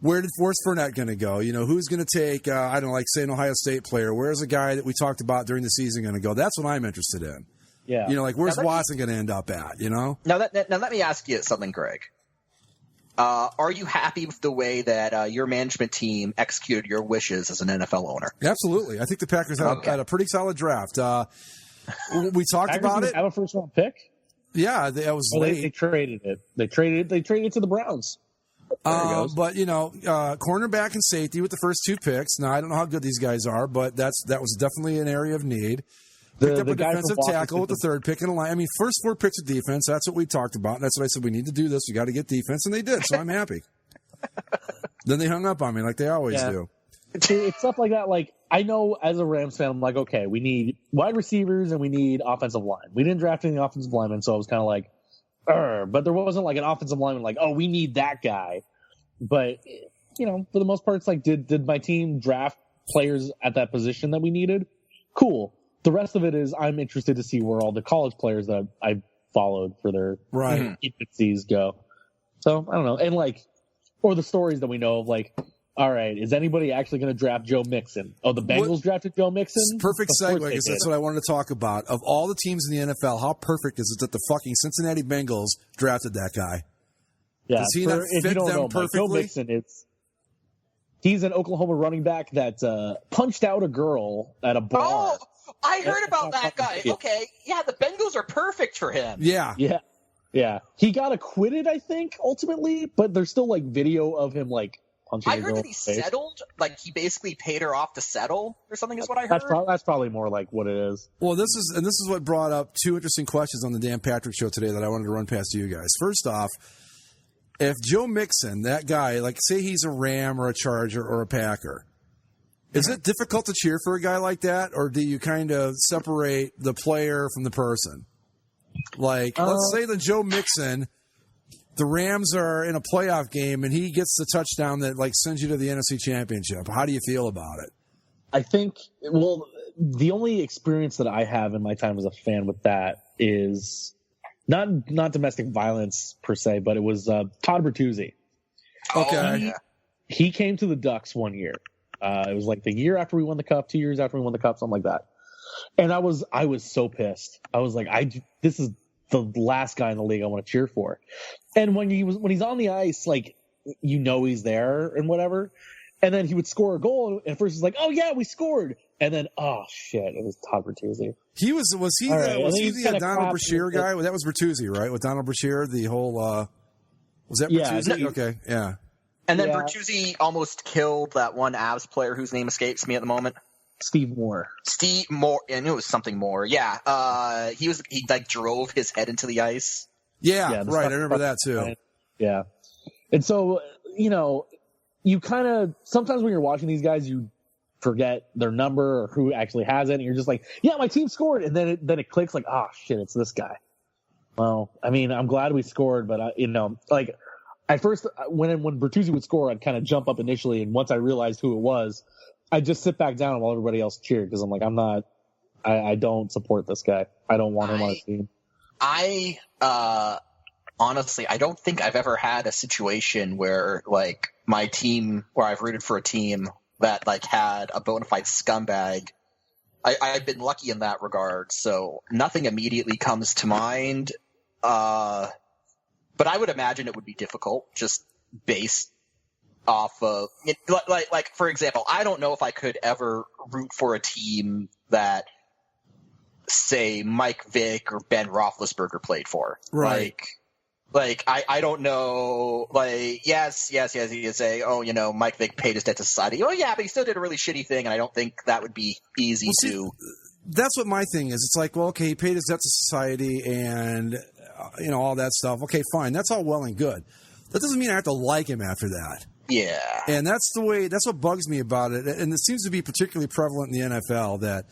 where's Fournette going to go? Who's going to take? I don't know, say an Ohio State player. Where's a guy that we talked about during the season going to go? That's what I'm interested in. Yeah. Where's Watson going to end up at? Now let me ask you something, Greg. Are you happy with the way that your management team executed your wishes as an NFL owner? Absolutely. I think the Packers had a pretty solid draft. We talked about it. Have a first round pick? Yeah, that was late. They traded it. They traded it to the Browns. But cornerback and safety with the first 2 picks. Now I don't know how good these guys are, but that was definitely an area of need. Picked up a defensive tackle with the 3rd pick in a line. I mean, first 4 picks of defense. That's what we talked about. And that's what I said. We need to do this. We got to get defense, and they did. So I'm happy. Then they hung up on me like they always do. It's stuff like that. I know as a Rams fan, I'm like, okay, we need wide receivers and we need offensive line. We didn't draft any offensive linemen, so I was kind of like, but there wasn't like an offensive lineman like, oh, we need that guy. But, for the most part, it's like, did my team draft players at that position that we needed? Cool. The rest of it is I'm interested to see where all the college players that I followed for their infancies go. So, I don't know. And or the stories that we know of, all right, is anybody actually going to draft Joe Mixon? Oh, the Bengals drafted Joe Mixon? Perfect segue, because that's what I wanted to talk about. Of all the teams in the NFL, how perfect is it that the fucking Cincinnati Bengals drafted that guy? Yeah, Does he not fit them perfectly? Joe Mixon, he's an Oklahoma running back that punched out a girl at a bar. Oh, I heard about that guy. Okay, yeah, the Bengals are perfect for him. Yeah. He got acquitted, I think, ultimately, but there's still video of him punching. I heard that he settled, he basically paid her off to settle or something. Is what I heard. That's probably more like what it is. Well, this is what brought up two interesting questions on the Dan Patrick Show today that I wanted to run past you guys. First off, if Joe Mixon, that guy, say he's a Ram or a Charger or a Packer, is it difficult to cheer for a guy like that, or do you kind of separate the player from the person? Let's say that Joe Mixon, the Rams are in a playoff game, and he gets the touchdown that sends you to the NFC Championship. How do you feel about it? I think, the only experience that I have in my time as a fan with that is not domestic violence per se, but it was Todd Bertuzzi. Okay. He came to the Ducks one year. It was the year after we won the Cup, 2 years after we won the Cup, something like that. And I was so pissed. I was like, this is the last guy in the league I want to cheer for. And when he's on the ice, he's there and whatever. And then he would score a goal, and first he's like, "Oh yeah, we scored," and then, "Oh shit, it was Todd Bertuzzi." Was he the Donald Brashear guy? That was Bertuzzi, right? With Donald Brashear, the whole was that Bertuzzi? Yeah. Okay, yeah. And then Bertuzzi almost killed that one Avs player whose name escapes me at the moment. Steve Moore. I knew it was something more. Yeah. He drove his head into the ice. Yeah, right. I remember that too. Yeah. And so, you kind of, sometimes when you're watching these guys, you forget their number or who actually has it. And you're just like, yeah, my team scored. And then it clicks shit, it's this guy. Well, I mean, I'm glad we scored, but at first when Bertuzzi would score, I'd kind of jump up initially. And once I realized who it was, I just sit back down while everybody else cheered, because I'm like, I don't support this guy. I don't want him on the team. Honestly, I don't think I've ever had a situation where my team, where I've rooted for a team that had a bona fide scumbag. I've been lucky in that regard, so nothing immediately comes to mind. But I would imagine it would be difficult, just based off of for example, I don't know if I could ever root for a team that, say, Mike Vick or Ben Roethlisberger played for. Right. I don't know. Yes, you say, oh, Mike Vick paid his debt to society. Oh yeah, but he still did a really shitty thing, and I don't think that would be easy to. That's what my thing is. It's okay, he paid his debt to society, and all that stuff. Okay, fine, that's all well and good. That doesn't mean I have to like him after that. Yeah. And that's what bugs me about it. And it seems to be particularly prevalent in the NFL that,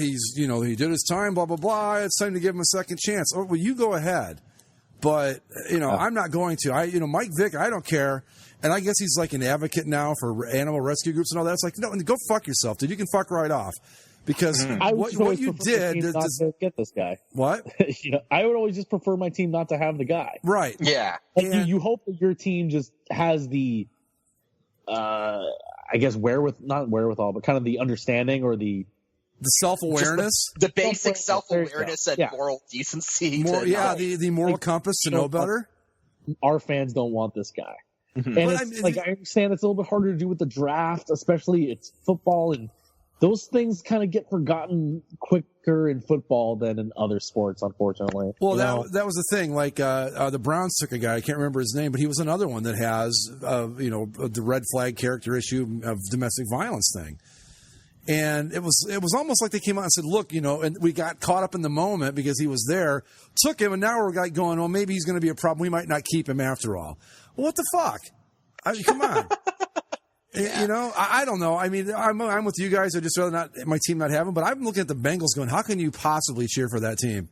he's, he did his time, blah, blah, blah. It's time to give him a second chance. Oh, well, you go ahead. But, I'm not going to. Mike Vick, I don't care. And I guess he's an advocate now for animal rescue groups and all that. It's no, go fuck yourself, dude. You can fuck right off. Because what you did not to get this guy. What? I would always just prefer my team not to have the guy. Right. Yeah. You hope that your team just has the, I guess not wherewithal, but kind of the understanding or the self-awareness, the basic self-awareness and moral decency. The moral compass to know better. Our fans don't want this guy. Mm-hmm. And I understand it's a little bit harder to do with the draft, especially it's football, and those things kind of get forgotten quicker in football than in other sports, unfortunately. Well, that was the thing. The Browns took a guy, I can't remember his name, but he was another one that has, the red flag character issue of domestic violence thing. And it was almost like they came out and said, look, and we got caught up in the moment because he was there, took him, and now we're going, well, maybe he's going to be a problem. We might not keep him after all. Well, what the fuck? I mean, come on. You know, I don't know. I mean, I'm with you guys. I'd just rather not my team not have them. But I'm looking at the Bengals going, how can you possibly cheer for that team?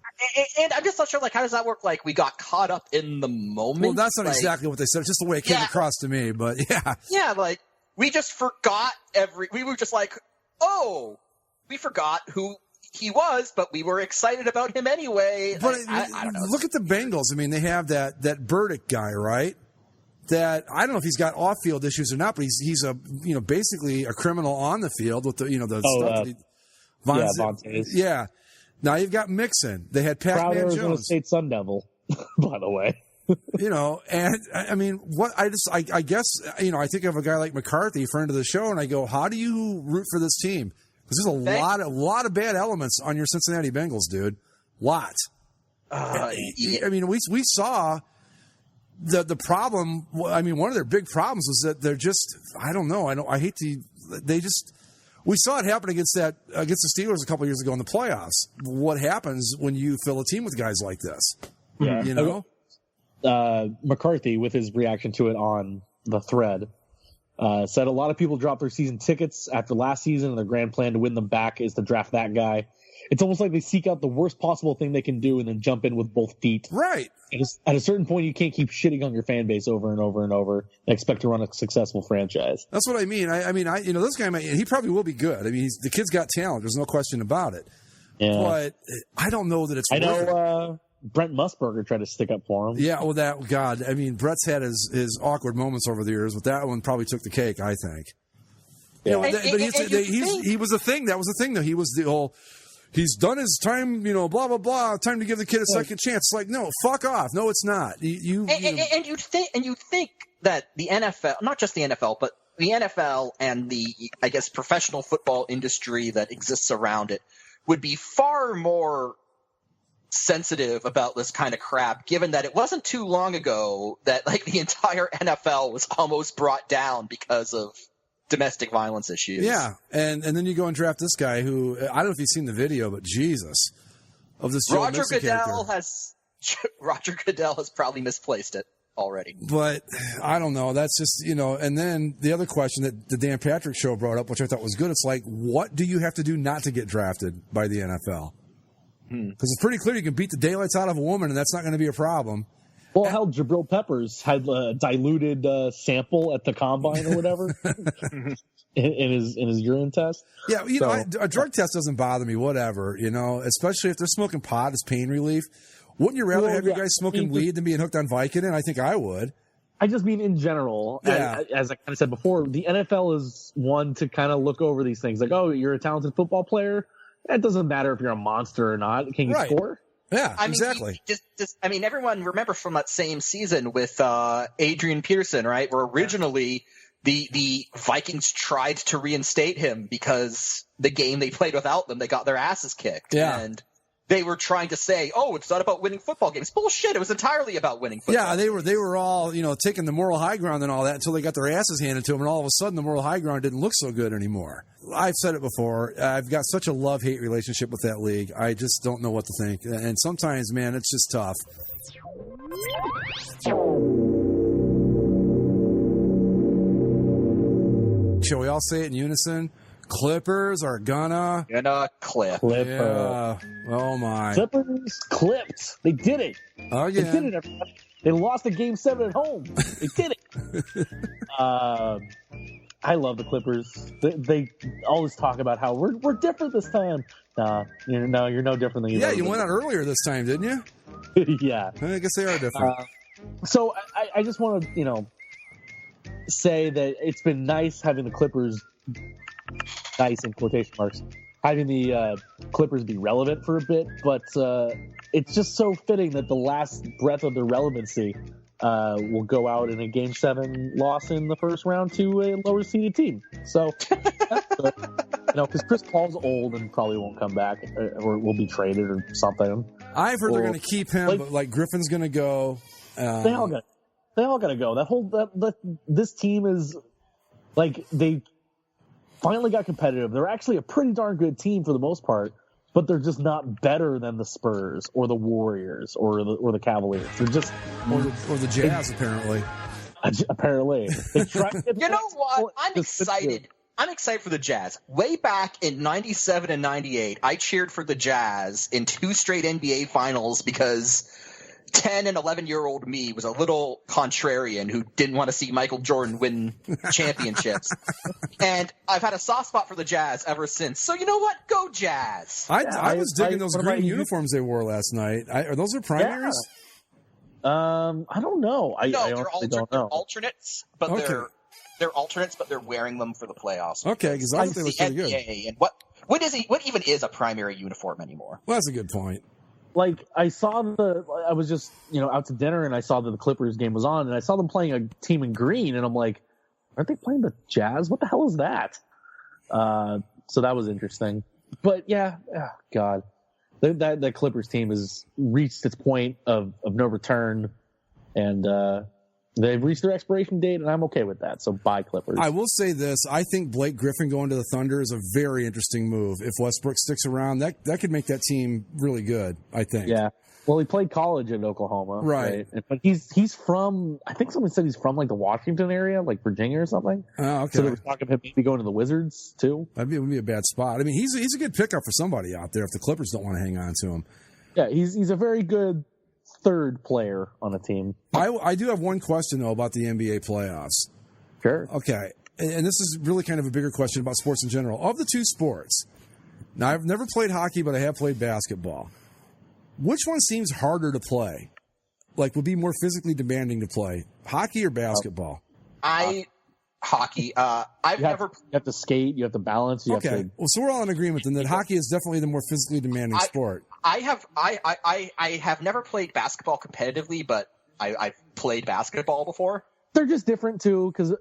And I'm just not sure, like, how does that work? Like, we got caught up in the moment. Well, that's not exactly what they said. It's just the way it came across to me. But yeah. Yeah, like, we just forgot we were just like, oh, we forgot who he was, but we were excited about him anyway. But I don't know. Look at the Bengals. I mean, they have that Burdick guy, right? That I don't know if he's got off-field issues or not, but he's a basically a criminal on the field with the stuff. Vontaze. Yeah. Now you've got Mixon. They had Pac-Man Jones, Arizona State Sun Devil, by the way. And I mean, I guess I think of a guy like McCarthy, friend of the show, and I go, how do you root for this team? Because there's a lot of bad elements on your Cincinnati Bengals, dude. Lot. I mean, we saw. The problem, I mean, one of their big problems was that they're just, I don't know. We saw it happen against the Steelers a couple of years ago in the playoffs. What happens when you fill a team with guys like this? Yeah. McCarthy, with his reaction to it on the thread, said a lot of people dropped their season tickets after last season, and their grand plan to win them back is to draft that guy. It's almost like they seek out the worst possible thing they can do and then jump in with both feet. Right. At a certain point, you can't keep shitting on your fan base over and over and over and expect to run a successful franchise. That's what I mean. I mean, this guy, he probably will be good. I mean, the kid's got talent. There's no question about it. Yeah. But I don't know that it's. I know Brent Musburger tried to stick up for him. Yeah. Well, God. I mean, Brett's had his awkward moments over the years, but that one probably took the cake, I think. Yeah. He was a thing. That was the thing, though. He was the whole. He's done his time, blah, blah, blah. Time to give the kid a second chance. Like, no, fuck off. No, it's not. And you think that the NFL, not just the NFL, but the NFL and the, I guess, professional football industry that exists around it would be far more sensitive about this kind of crap, given that it wasn't too long ago that, like, the entire NFL was almost brought down because of domestic violence issues. Yeah, and then you go and draft this guy who, I don't know if you've seen the video, but Jesus, of this Joe Mixon character. Roger Goodell has probably misplaced it already. But I don't know. That's just, and then the other question that the Dan Patrick show brought up, which I thought was good, it's like, what do you have to do not to get drafted by the NFL? Because it's pretty clear you can beat the daylights out of a woman, and that's not going to be a problem. Well, hell, Jabril Peppers had a diluted sample at the combine or whatever in his urine test. Yeah, a drug test doesn't bother me, whatever, especially if they're smoking pot as pain relief. Wouldn't you rather have you guys smoking weed than being hooked on Vicodin? I think I would. I just mean in general, as I kind of said before, the NFL is one to kind of look over these things. Like, oh, you're a talented football player. It doesn't matter if you're a monster or not. Can you score? Yeah, exactly. Everyone remember from that same season with Adrian Peterson, right? Where originally the Vikings tried to reinstate him because the game they played without them, they got their asses kicked. Yeah. And they were trying to say, oh, it's not about winning football games. Bullshit. It was entirely about winning football. Yeah, they were all, taking the moral high ground and all that until they got their asses handed to them, and all of a sudden the moral high ground didn't look so good anymore. I've said it before. I've got such a love-hate relationship with that league. I just don't know what to think. And sometimes, man, it's just tough. Shall we all say it in unison? Clippers are gonna clip. Yeah. Oh my. Clippers clipped. They did it. Again. They did it, everybody. They lost a game 7 at home. They did it. I love the Clippers. They always talk about how we're different this time. You're no different than you. Yeah, you went out earlier this time, didn't you? Yeah. I guess they are different. So I just want to say that it's been nice having the Clippers. Nice in quotation marks, having the Clippers be relevant for a bit, but it's just so fitting that the last breath of their relevancy will go out in a Game 7 loss in the first round to a lower seeded team. So, because Chris Paul's old and probably won't come back, or will be traded or something. I've heard they're going to keep him, but Griffin's going to go. They all got to go. This team is they finally got competitive. They're actually a pretty darn good team for the most part, but they're just not better than the Spurs or the Warriors or the Cavaliers. They're just or the Jazz apparently. Apparently. You know what? I'm excited. I'm excited for the Jazz. Way back in 97 and 98, I cheered for the Jazz in 2 straight NBA finals because 10 and 11-year-old me was a little contrarian who didn't want to see Michael Jordan win championships. And I've had a soft spot for the Jazz ever since. So you know what? Go Jazz. I was digging those green uniforms they wore last night. Are those their primaries? I don't know. They're alternates, but they're alternates, but they're wearing them for the playoffs. Okay, because I think they look pretty good. And what even is a primary uniform anymore? Well, that's a good point. Like, I was just, out to dinner, and I saw that the Clippers game was on, and I saw them playing a team in green, and I'm like, aren't they playing the Jazz? What the hell is that? So that was interesting. But yeah, God. That Clippers team has reached its point of no return, and they've reached their expiration date, and I'm okay with that. So bye, Clippers. I will say this. I think Blake Griffin going to the Thunder is a very interesting move. If Westbrook sticks around, that could make that team really good, I think. Yeah. Well, he played college in Oklahoma. Right. But he's from, I think someone said he's from, like, the Washington area, like Virginia or something. Oh, okay. So they were talking about maybe going to the Wizards, too. That would be a bad spot. I mean, he's a good pickup for somebody out there if the Clippers don't want to hang on to him. Yeah, he's a very good third player on a team. I do have one question, though, about the NBA playoffs. Sure. Okay. And this is really kind of a bigger question about sports in general. Of the 2 sports, now I've never played hockey, but I have played basketball. Which one seems harder to play? Like, would be more physically demanding to play? Hockey or basketball? Hockey. You have to skate. You have to balance. Well, so we're all in agreement then that hockey is definitely the more physically demanding sport. I have never played basketball competitively, but I've played basketball before. They're just different too, because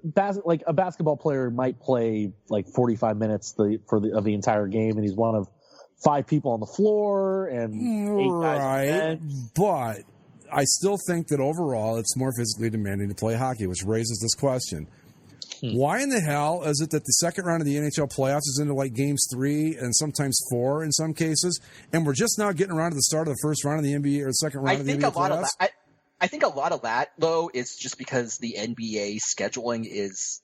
like a basketball player might play like 45 minutes of the entire game, and he's one of 5 people on the floor and 8 guys on the bench. But I still think that overall it's more physically demanding to play hockey, which raises this question. Why in the hell is it that the second round of the NHL playoffs is into like games 3 and sometimes 4 in some cases, and we're just now getting around to the start of the first round of the NBA or the second round of the NBA playoffs? I think a lot of that, though, is just because the NBA scheduling is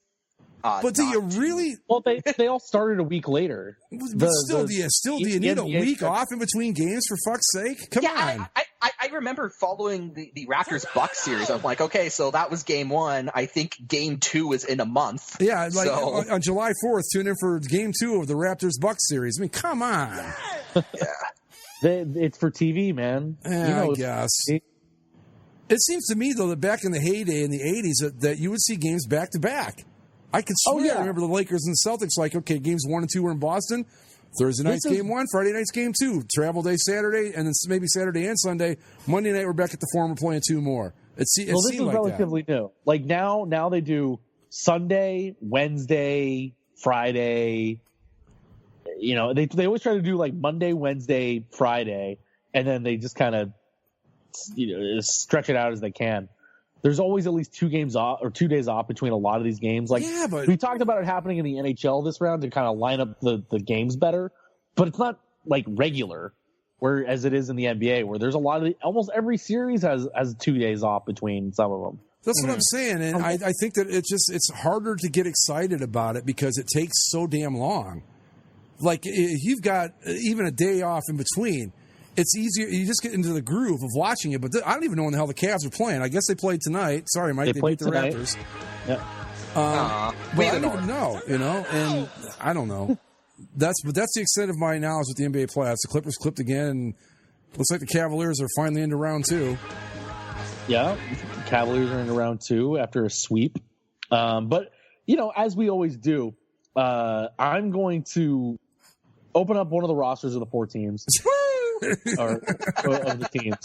but do you really? Well, they all started a week later. But do you need a week off in between games, for fuck's sake? Come on. I remember following the Raptors-Bucks series. I'm like, okay, so that was game 1. I think game 2 is in a month. Yeah, like on July 4th, tune in for game 2 of the Raptors-Bucks series. I mean, come on. Yeah. It's for TV, man. Yeah, I guess. It seems to me, though, that back in the heyday in the 80s, that you would see games back-to-back. I can swear I remember the Lakers and the Celtics, like, okay, games 1 and 2 were in Boston. Thursday night's game 1, Friday night's game 2. Travel day Saturday, and then maybe Saturday and Sunday. Monday night we're back at the Forum, we're playing 2 more. This is like relatively new. Like now they do Sunday, Wednesday, Friday. They always try to do like Monday, Wednesday, Friday, and then they just kind of stretch it out as they can. There's always at least 2 games off or 2 days off between a lot of these games. Like, but we talked about it happening in the NHL this round to kind of line up the games better, but it's not like regular, whereas it is in the NBA, where there's a lot of almost every series has 2 days off between some of them. That's what I'm saying, and I think that it's harder to get excited about it because it takes so damn long. Like, if you've got even a day off in between, it's easier. You just get into the groove of watching it. But I don't even know when the hell the Cavs are playing. I guess they played tonight. Sorry, Mike. They beat the tonight. Raptors. Yeah. But I don't even know, and I don't know. That's the extent of my knowledge with the NBA playoffs. The Clippers clipped again, and looks like the Cavaliers are finally into round 2. Yeah, the Cavaliers are into round 2 after a sweep. But as we always do, I'm going to open up one of the rosters of the 4 teams. or of the teams.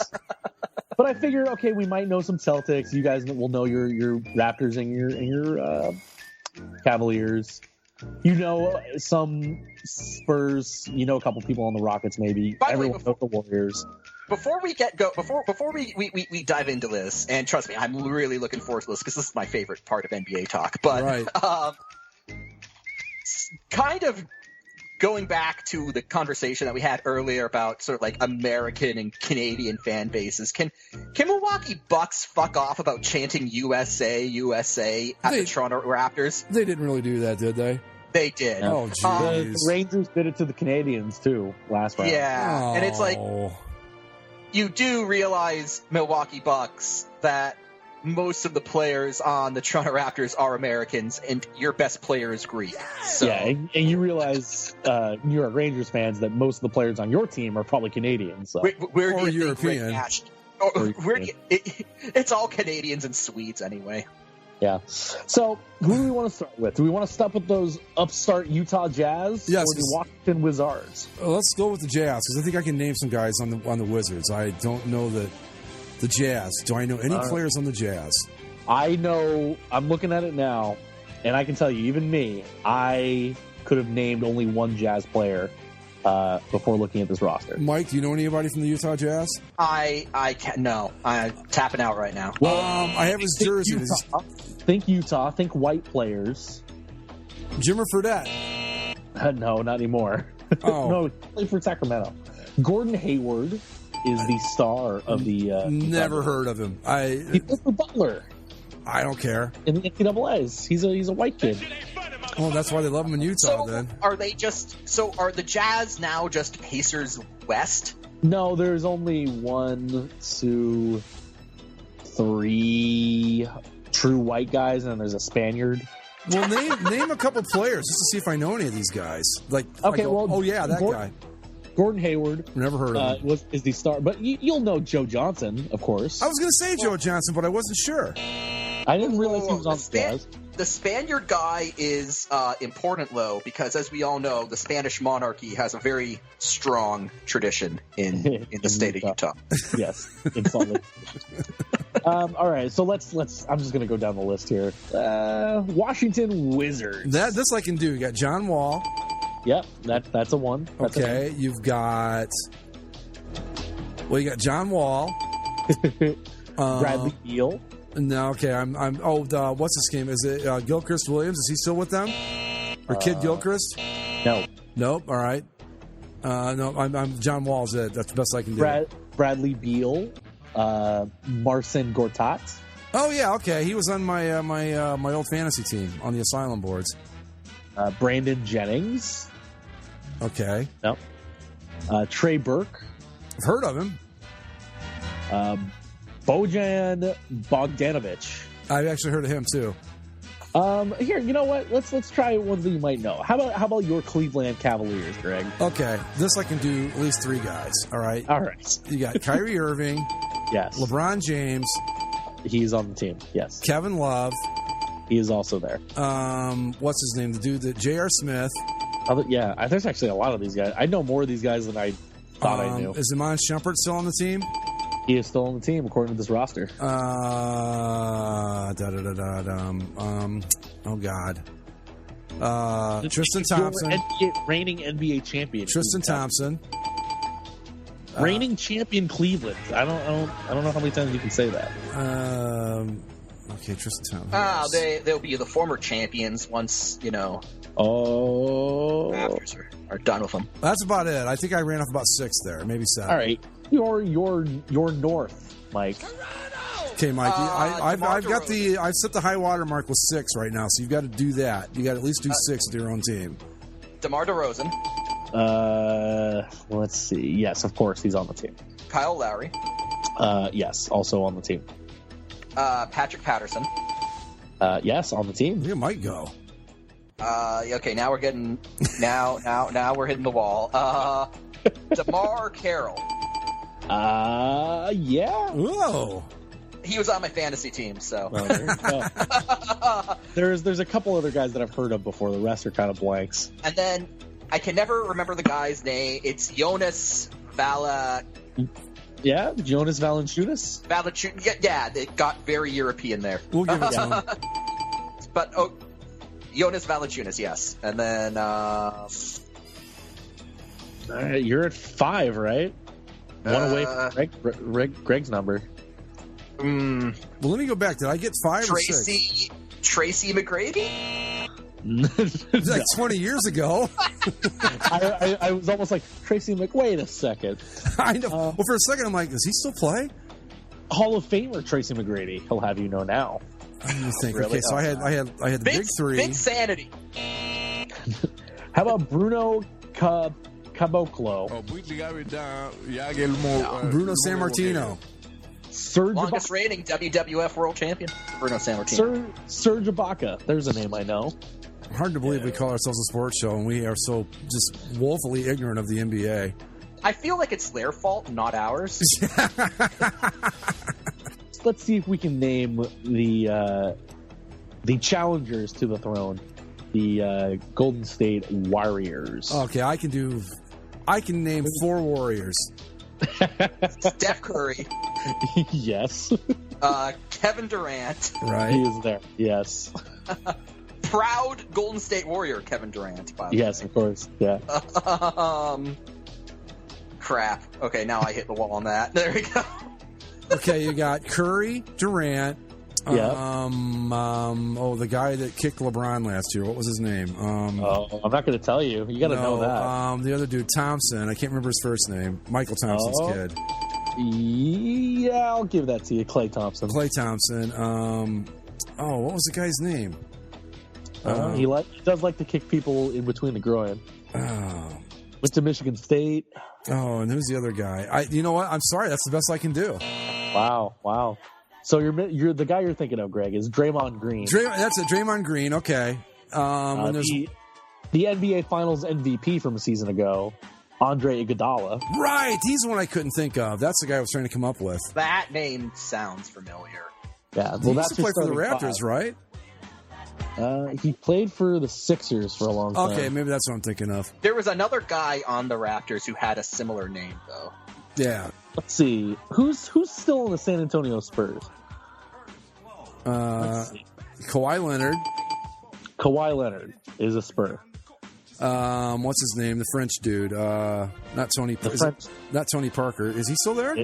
But I figured, okay, we might know some Celtics. You guys will know your Raptors and your Cavaliers. Some Spurs. A couple people on the Rockets, maybe. Everyone knows the Warriors. Before we we dive into this, and trust me, I'm really looking forward to this because this is my favorite part of NBA talk. But kind of going back to the conversation that we had earlier about sort of like American and Canadian fan bases, can Milwaukee Bucks fuck off about chanting USA, USA at the Toronto Raptors? They didn't really do that, did they? They did. Oh, jeez. The Rangers did it to the Canadians, too, last round. Yeah, and it's like, you do realize, Milwaukee Bucks, that most of the players on the Toronto Raptors are Americans, and your best player is Greek. So. Yeah, and you realize, New York Rangers fans, that most of the players on your team are probably Canadians. So. Where do you European. It's all Canadians and Swedes anyway. Yeah. So, who do we want to start with? Do we want to start with those upstart Utah Jazz yes, or the Washington Wizards? Let's go with the Jazz, because I think I can name some guys on the Wizards. I don't know the Jazz. Do I know any players on the Jazz? I know. I'm looking at it now, and I can tell you, even me, I could have named only one Jazz player before looking at this roster. Mike, do you know anybody from the Utah Jazz? I can't. No, I'm tapping out right now. Well, I have his jersey. Think Utah. Think white players. Jimmer Fredette. No, not anymore. Oh. No, he played for Sacramento. Gordon Hayward is the star of the... Never heard of him. He played for Butler. I don't care. In the NCAAs. He's a white kid. Oh, that's why they love him in Utah, then. Are the Jazz now just Pacers West? No, there's only 1, 2, 3 true white guys, and then there's a Spaniard. Well, name a couple players just to see if I know any of these guys. That guy. Gordon Hayward. Never heard of him. Is the star, but you'll know Joe Johnson, of course. I was going to say Joe Johnson, but I wasn't sure. I didn't realize he was on the Jazz. The Spaniard guy is important, though, because as we all know, the Spanish monarchy has a very strong tradition in the state of Utah. Yes, in Salt Lake. All right, so let's. I'm just going to go down the list here. Washington Wizards. This I can do. You got John Wall. Yep, that's a one. That's okay, you've got. Well, you got John Wall. Bradley Beal. No, okay. What's his name? Is it Gilchrist Williams? Is he still with them? Or Kid Gilchrist? No. Nope. All right. No, I'm John Wall's it. That's the best I can do. Bradley Beal, Marcin Gortat. Oh yeah, okay. He was on my my old fantasy team on the Asylum boards. Brandon Jennings. Okay. No. Trey Burke. I've heard of him. Bojan Bogdanovic. I've actually heard of him too. Here, you know what? Let's try ones that you might know. How about your Cleveland Cavaliers, Greg? Okay, this I can do at least 3 guys. All right. All right. You got Kyrie Irving. Yes. LeBron James. He's on the team. Yes. Kevin Love. He is also there. What's his name? The dude that J.R. Smith. Yeah, there's actually a lot of these guys. I know more of these guys than I thought I knew. Is Iman Shumpert still on the team? He is still on the team, according to this roster. Oh, God. Tristan Thompson. Reigning NBA champion. Tristan Thompson. Reigning champion Cleveland. I don't know how many times you can say that. Okay, Tristan Thompson. They'll be the former champions once, Oh. Raptors are done with them. That's about it. I think I ran off about 6 there, maybe 7. All right. You're north, Mike. Okay, Mike. I've set the high water mark with 6 right now, so you've got to do that. You got to at least do 6 with your own team. DeMar DeRozan. Let's see. Yes, of course, he's on the team. Kyle Lowry. Yes, also on the team. Patrick Patterson. Yes, on the team. You might go. Okay, now we're getting now we're hitting the wall. DeMar Carroll. Yeah. Whoa. He was on my fantasy team, so. Well, there you go. There's a couple other guys that I've heard of before. The rest are kind of blanks. And then I can never remember the guy's name. It's Jonas Yeah, Jonas Valanciunas. Yeah, it got very European there. We'll give it to him. But Jonas Valanciunas, yes. And then all right, you're at 5, right? One away from Greg's number. Well, let me go back. Did I get 5 or 6? Tracy McGrady? It's like 20 years ago. I was almost like, Tracy wait a second. I know. Well, for a second, I'm like, does he still play? Hall of Famer Tracy McGrady. He'll have you know now. I didn't think. Really? Okay, so I had the big three. Big Sanity. How about Bruno Caboclo? Bruno Sammartino. Longest reigning WWF World Champion, Bruno Sammartino. Serge Ibaka. There's a name I know. Hard to believe we call ourselves a sports show and we are so just woefully ignorant of the NBA. I feel like it's their fault, not ours. Let's see if we can name the challengers to the throne, the Golden State Warriors. Okay, I can name 4 Warriors. Steph Curry. Yes. Kevin Durant. Right. He is there. Yes. Proud Golden State Warrior Kevin Durant, by the way. Yes, of course. Yeah. Crap. Okay, now I hit the wall on that. There we go. Okay, you got Curry, Durant. Yeah. The guy that kicked LeBron last year. What was his name? I'm not going to tell you. You got to know that. The other dude, Thompson. I can't remember his first name. Michael Thompson's kid. Yeah, I'll give that to you. Klay Thompson. Klay Thompson. What was the guy's name? He does like to kick people in between the groin. Went to Michigan State. Oh, and who's the other guy? You know what? I'm sorry. That's the best I can do. Wow. So you're the guy you're thinking of, Greg, is Draymond Green. That's it. Draymond Green. Okay. The NBA Finals MVP from a season ago, Andre Iguodala. Right. He's the one I couldn't think of. That's the guy I was trying to come up with. That name sounds familiar. Yeah. Well, he used to play for the Raptors, right? He played for the Sixers for a long time. Okay, maybe that's what I'm thinking of. There was another guy on the Raptors who had a similar name, though. Yeah. Let's see. Who's still in the San Antonio Spurs? Kawhi Leonard. Kawhi Leonard is a Spur. What's his name? The French dude. Not Tony. Not Tony Parker. Is he still there?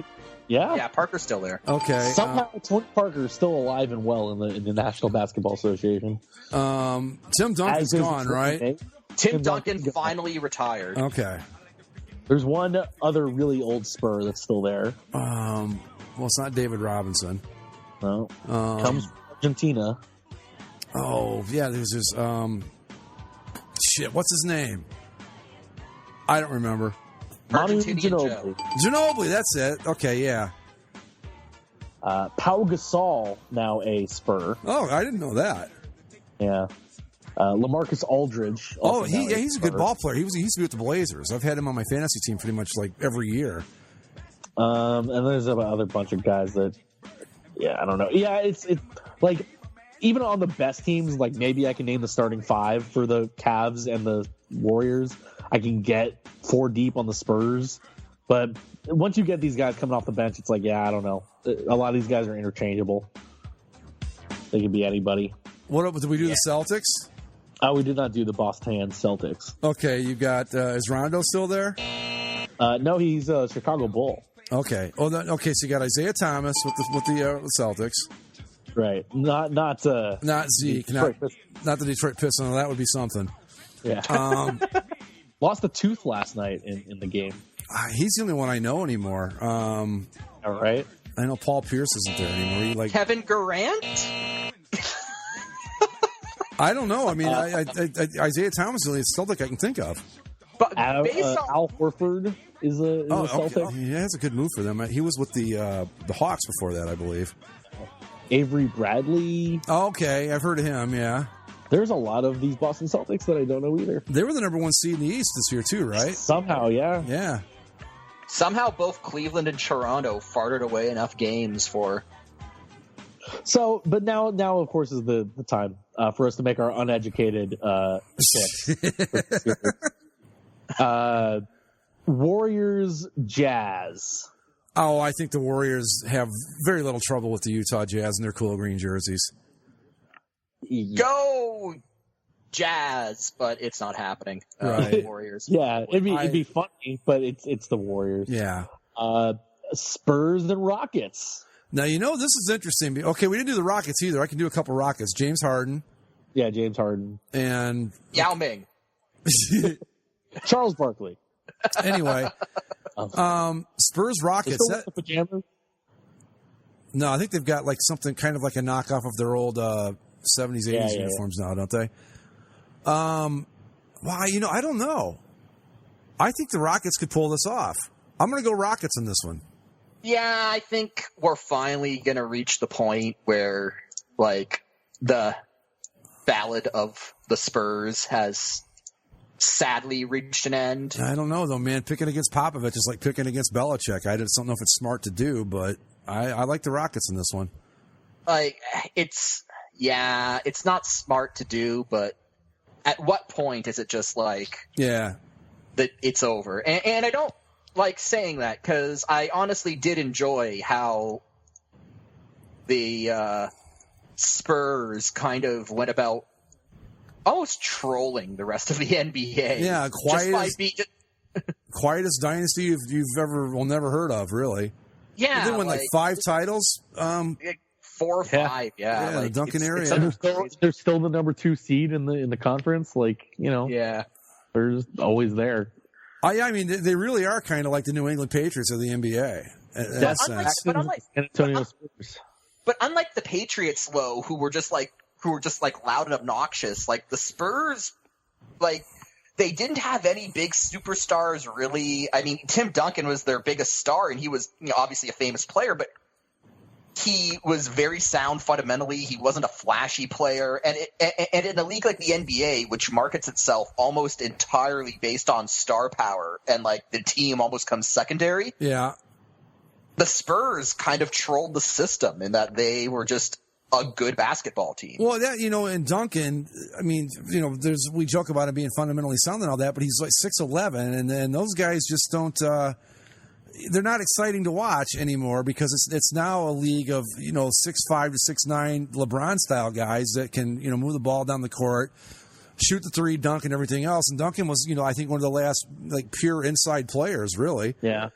Yeah, Parker's still there. Okay. Somehow Tony Parker is still alive and well in the National Basketball Association. Tim Duncan's gone, right? Tim Duncan finally retired. Okay. There's one other really old Spur that's still there. Well, it's not David Robinson. No. Comes from Argentina. Oh, yeah, there's this, what's his name? I don't remember. Ginobili. Ginobili, that's it. Okay, yeah. Pau Gasol, now a Spur. Oh, I didn't know that. Yeah. LaMarcus Aldridge. Oh, he's a good ball player. He used to be with the Blazers. I've had him on my fantasy team pretty much like every year. And there's another bunch of guys that, I don't know. Yeah, it's like even on the best teams, like maybe I can name the starting 5 for the Cavs and the Warriors. I can get 4 deep on the Spurs, but once you get these guys coming off the bench, it's like, I don't know. A lot of these guys are interchangeable. They can be anybody. Did we do the Celtics? We did not do the Boston Celtics. Okay, you got is Rondo still there? No, he's a Chicago Bull. Okay. So you got Isaiah Thomas with the Celtics, right? Not Zeke, not the Detroit Pistons. That would be something. Yeah. Lost a tooth last night in the game. He's the only one I know anymore. All right. I know Paul Pierce isn't there anymore. Kevin Durant? I don't know. I mean, Isaiah Thomas is the Celtic I can think of. But Al Horford is a Celtic. Okay. Yeah, that's a good move for them. He was with the Hawks before that, I believe. Avery Bradley. Okay, I've heard of him, yeah. There's a lot of these Boston Celtics that I don't know either. They were the number 1 seed in the East this year, too, right? Somehow, yeah. Yeah. Somehow both Cleveland and Toronto farted away enough games for... So, but now of course, is the time for us to make our uneducated picks. Warriors, Jazz. Oh, I think the Warriors have very little trouble with the Utah Jazz and their cool green jerseys. Go Jazz, but it's not happening. Right. Warriors. Yeah, it'd be funny, but it's the Warriors. Yeah. Spurs and Rockets. Now, this is interesting. Okay, we didn't do the Rockets either. I can do a couple Rockets. James Harden. Yeah, James Harden. And Yao Ming. Charles Barkley. Anyway, Spurs Rockets. The pajamas? No, I think they've got like something kind of like a knockoff of their old 70s, 80s uniforms now, don't they? Well, I don't know. I think the Rockets could pull this off. I'm going to go Rockets in this one. Yeah, I think we're finally going to reach the point where, like, the ballad of the Spurs has sadly reached an end. I don't know, though, man. Picking against Popovich is like picking against Belichick. I just don't know if it's smart to do, but I like the Rockets in this one. Like, it's not smart to do, but at what point is it just like, yeah, that it's over? And I don't like saying that because I honestly did enjoy how the Spurs kind of went about almost trolling the rest of the NBA. Yeah, quietest dynasty you've never heard of, really. Yeah, they won like 5 titles. 4 or 5. Yeah, like, the Duncan area. They're still the number 2 seed in the conference. Like, yeah, they're just always there. I mean, they really are kind of like the New England Patriots of the NBA. But unlike the Patriots, though, who were just like loud and obnoxious, like the Spurs, like they didn't have any big superstars really. I mean, Tim Duncan was their biggest star, and he was obviously a famous player, but he was very sound fundamentally. He wasn't a flashy player, and in a league like the NBA, which markets itself almost entirely based on star power, and like the team almost comes secondary. Yeah, the Spurs kind of trolled the system in that they were just a good basketball team. Well, that, and Duncan, I mean, we joke about him being fundamentally sound and all that, but he's like 6'11", and then those guys just don't. They're not exciting to watch anymore because it's now a league of 6'5" to 6'9" LeBron style guys that can move the ball down the court, shoot the three, dunk, and everything else. And Duncan was I think one of the last like pure inside players, really. Yeah,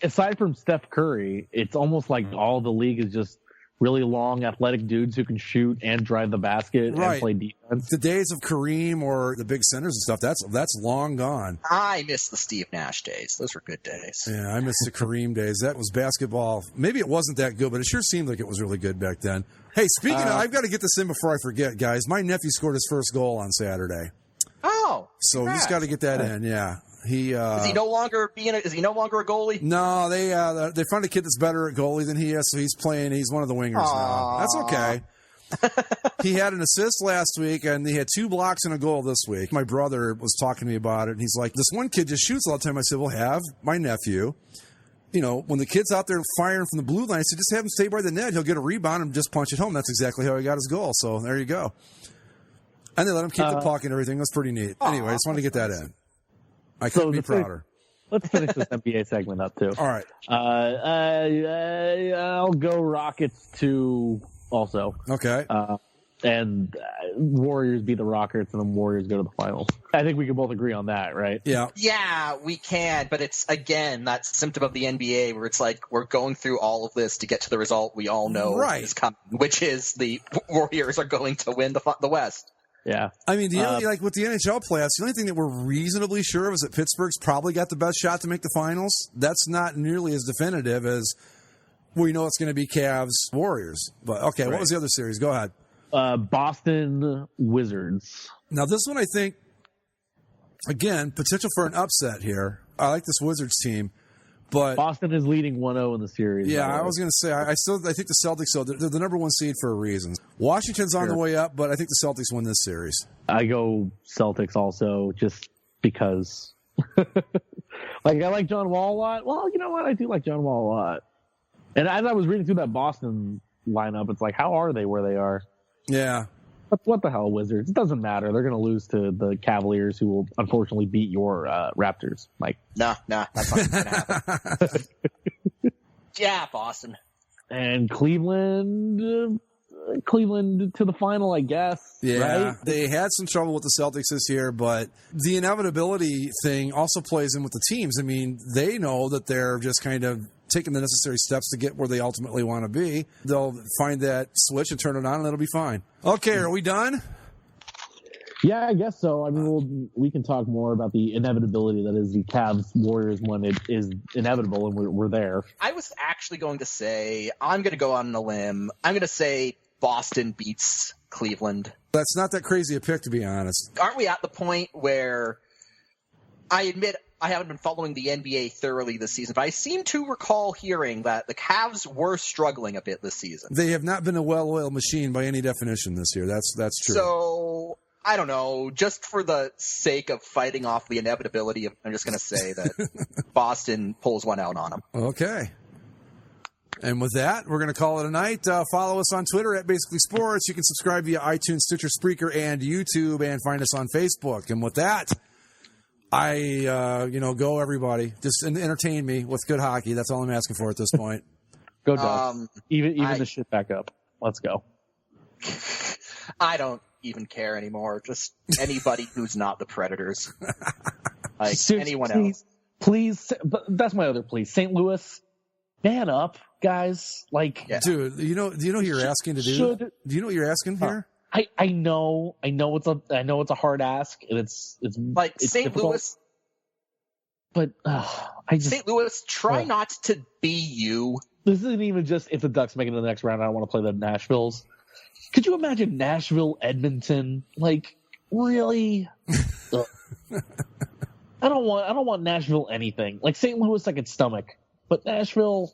aside from Steph Curry, it's almost like all the league is just really long, athletic dudes who can shoot and drive the basket and play defense. The days of Kareem or the big centers and stuff, that's long gone. I miss the Steve Nash days. Those were good days. Yeah, I miss the Kareem days. That was basketball. Maybe it wasn't that good, but it sure seemed like it was really good back then. Hey, speaking of, I've got to get this in before I forget, guys. My nephew scored his first goal on Saturday. Oh, so congrats. He's got to get that in. Yeah. Is he no longer a goalie? No, they found a kid that's better at goalie than he is, so he's one of the wingers now. That's okay. He had an assist last week, and he had 2 blocks and a goal this week. My brother was talking to me about it, and he's like, this one kid just shoots all the time. I said, well, have my nephew. When the kid's out there firing from the blue line, I said, just have him stay by the net. He'll get a rebound and just punch it home. That's exactly how he got his goal. So there you go. And they let him keep the puck and everything. It was pretty neat. Anyway, I just wanted to get that in. I couldn't be prouder. Let's finish this NBA segment up, too. All right. I'll go Rockets 2 also. Okay. And Warriors beat the Rockets, and then Warriors go to the finals. I think we can both agree on that, right? Yeah. Yeah, we can, but it's, again, that symptom of the NBA where it's like we're going through all of this to get to the result we all know is coming, which is the Warriors are going to win the West. Yeah. I mean, like with the NHL playoffs, the only thing that we're reasonably sure of is that Pittsburgh's probably got the best shot to make the finals. That's not nearly as definitive as we know it's going to be Cavs Warriors. But okay, What was the other series? Go ahead. Boston Wizards. Now this one, I think, again, potential for an upset here. I like this Wizards team. But Boston is leading 1-0 in the series. Yeah, I was going to say, I think the Celtics, they're the number 1 seed for a reason. Washington's on the way up, but I think the Celtics win this series. I go Celtics also just because. I like John Wall a lot. Well, you know what? I do like John Wall a lot. And as I was reading through that Boston lineup, it's like, how are they where they are? Yeah. What the hell, Wizards? It doesn't matter. They're going to lose to the Cavaliers, who will unfortunately beat your Raptors, Mike. Nah, that's not going to happen. Yeah, Boston. And Cleveland, Cleveland to the final, I guess. Yeah, right? They had some trouble with the Celtics this year, but the inevitability thing also plays in with the teams. I mean, they know that they're just kind of taking the necessary steps to get where they ultimately want to be. They'll find that switch and turn it on, and it'll be fine. Okay, are we done? Yeah, I guess so. I mean, we can talk more about the inevitability that is the Cavs-Warriors when it is inevitable, and we're there. I was actually going to say, I'm going to go on a limb. I'm going to say Boston beats Cleveland. That's not that crazy a pick, to be honest. Aren't we at the point where, I admit I haven't been following the NBA thoroughly this season, but I seem to recall hearing that the Cavs were struggling a bit this season. They have not been a well-oiled machine by any definition this year. That's true. So, I don't know, just for the sake of fighting off the inevitability, I'm just going to say that Boston pulls one out on them. Okay. And with that, we're going to call it a night. Follow us on Twitter at Basically Sports. You can subscribe via iTunes, Stitcher, Spreaker, and YouTube, and find us on Facebook. And with that, go everybody. Just entertain me with good hockey. That's all I'm asking for at this point. Go Ducks. Even the shit back up. Let's go. I don't even care anymore. Just anybody who's not the Predators. Like anyone else. Please, but that's my other plea. St. Louis, man up, guys. Like, yeah. Dude, do you know what you're asking to do? Do you know what you're asking here? I know it's a hard ask, and it's like it's St. difficult, Louis. But St. Louis, try not to be you. This isn't even just if the Ducks make it to the next round. I don't want to play the Nashvilles. Could you imagine Nashville, Edmonton? Like, really? I don't want Nashville anything. Like St. Louis, I could stomach, but Nashville,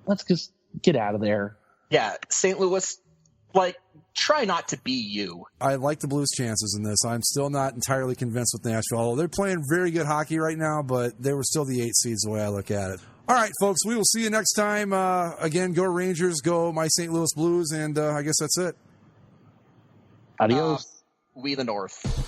let's just get out of there. Yeah, St. Louis, like, try not to be you. I like the Blues' chances in this. I'm still not entirely convinced with Nashville. Although they're playing very good hockey right now, but they were still the 8 seeds the way I look at it. All right, folks, we will see you next time. Again, go Rangers, go my St. Louis Blues, and I guess that's it. Adios. We the North.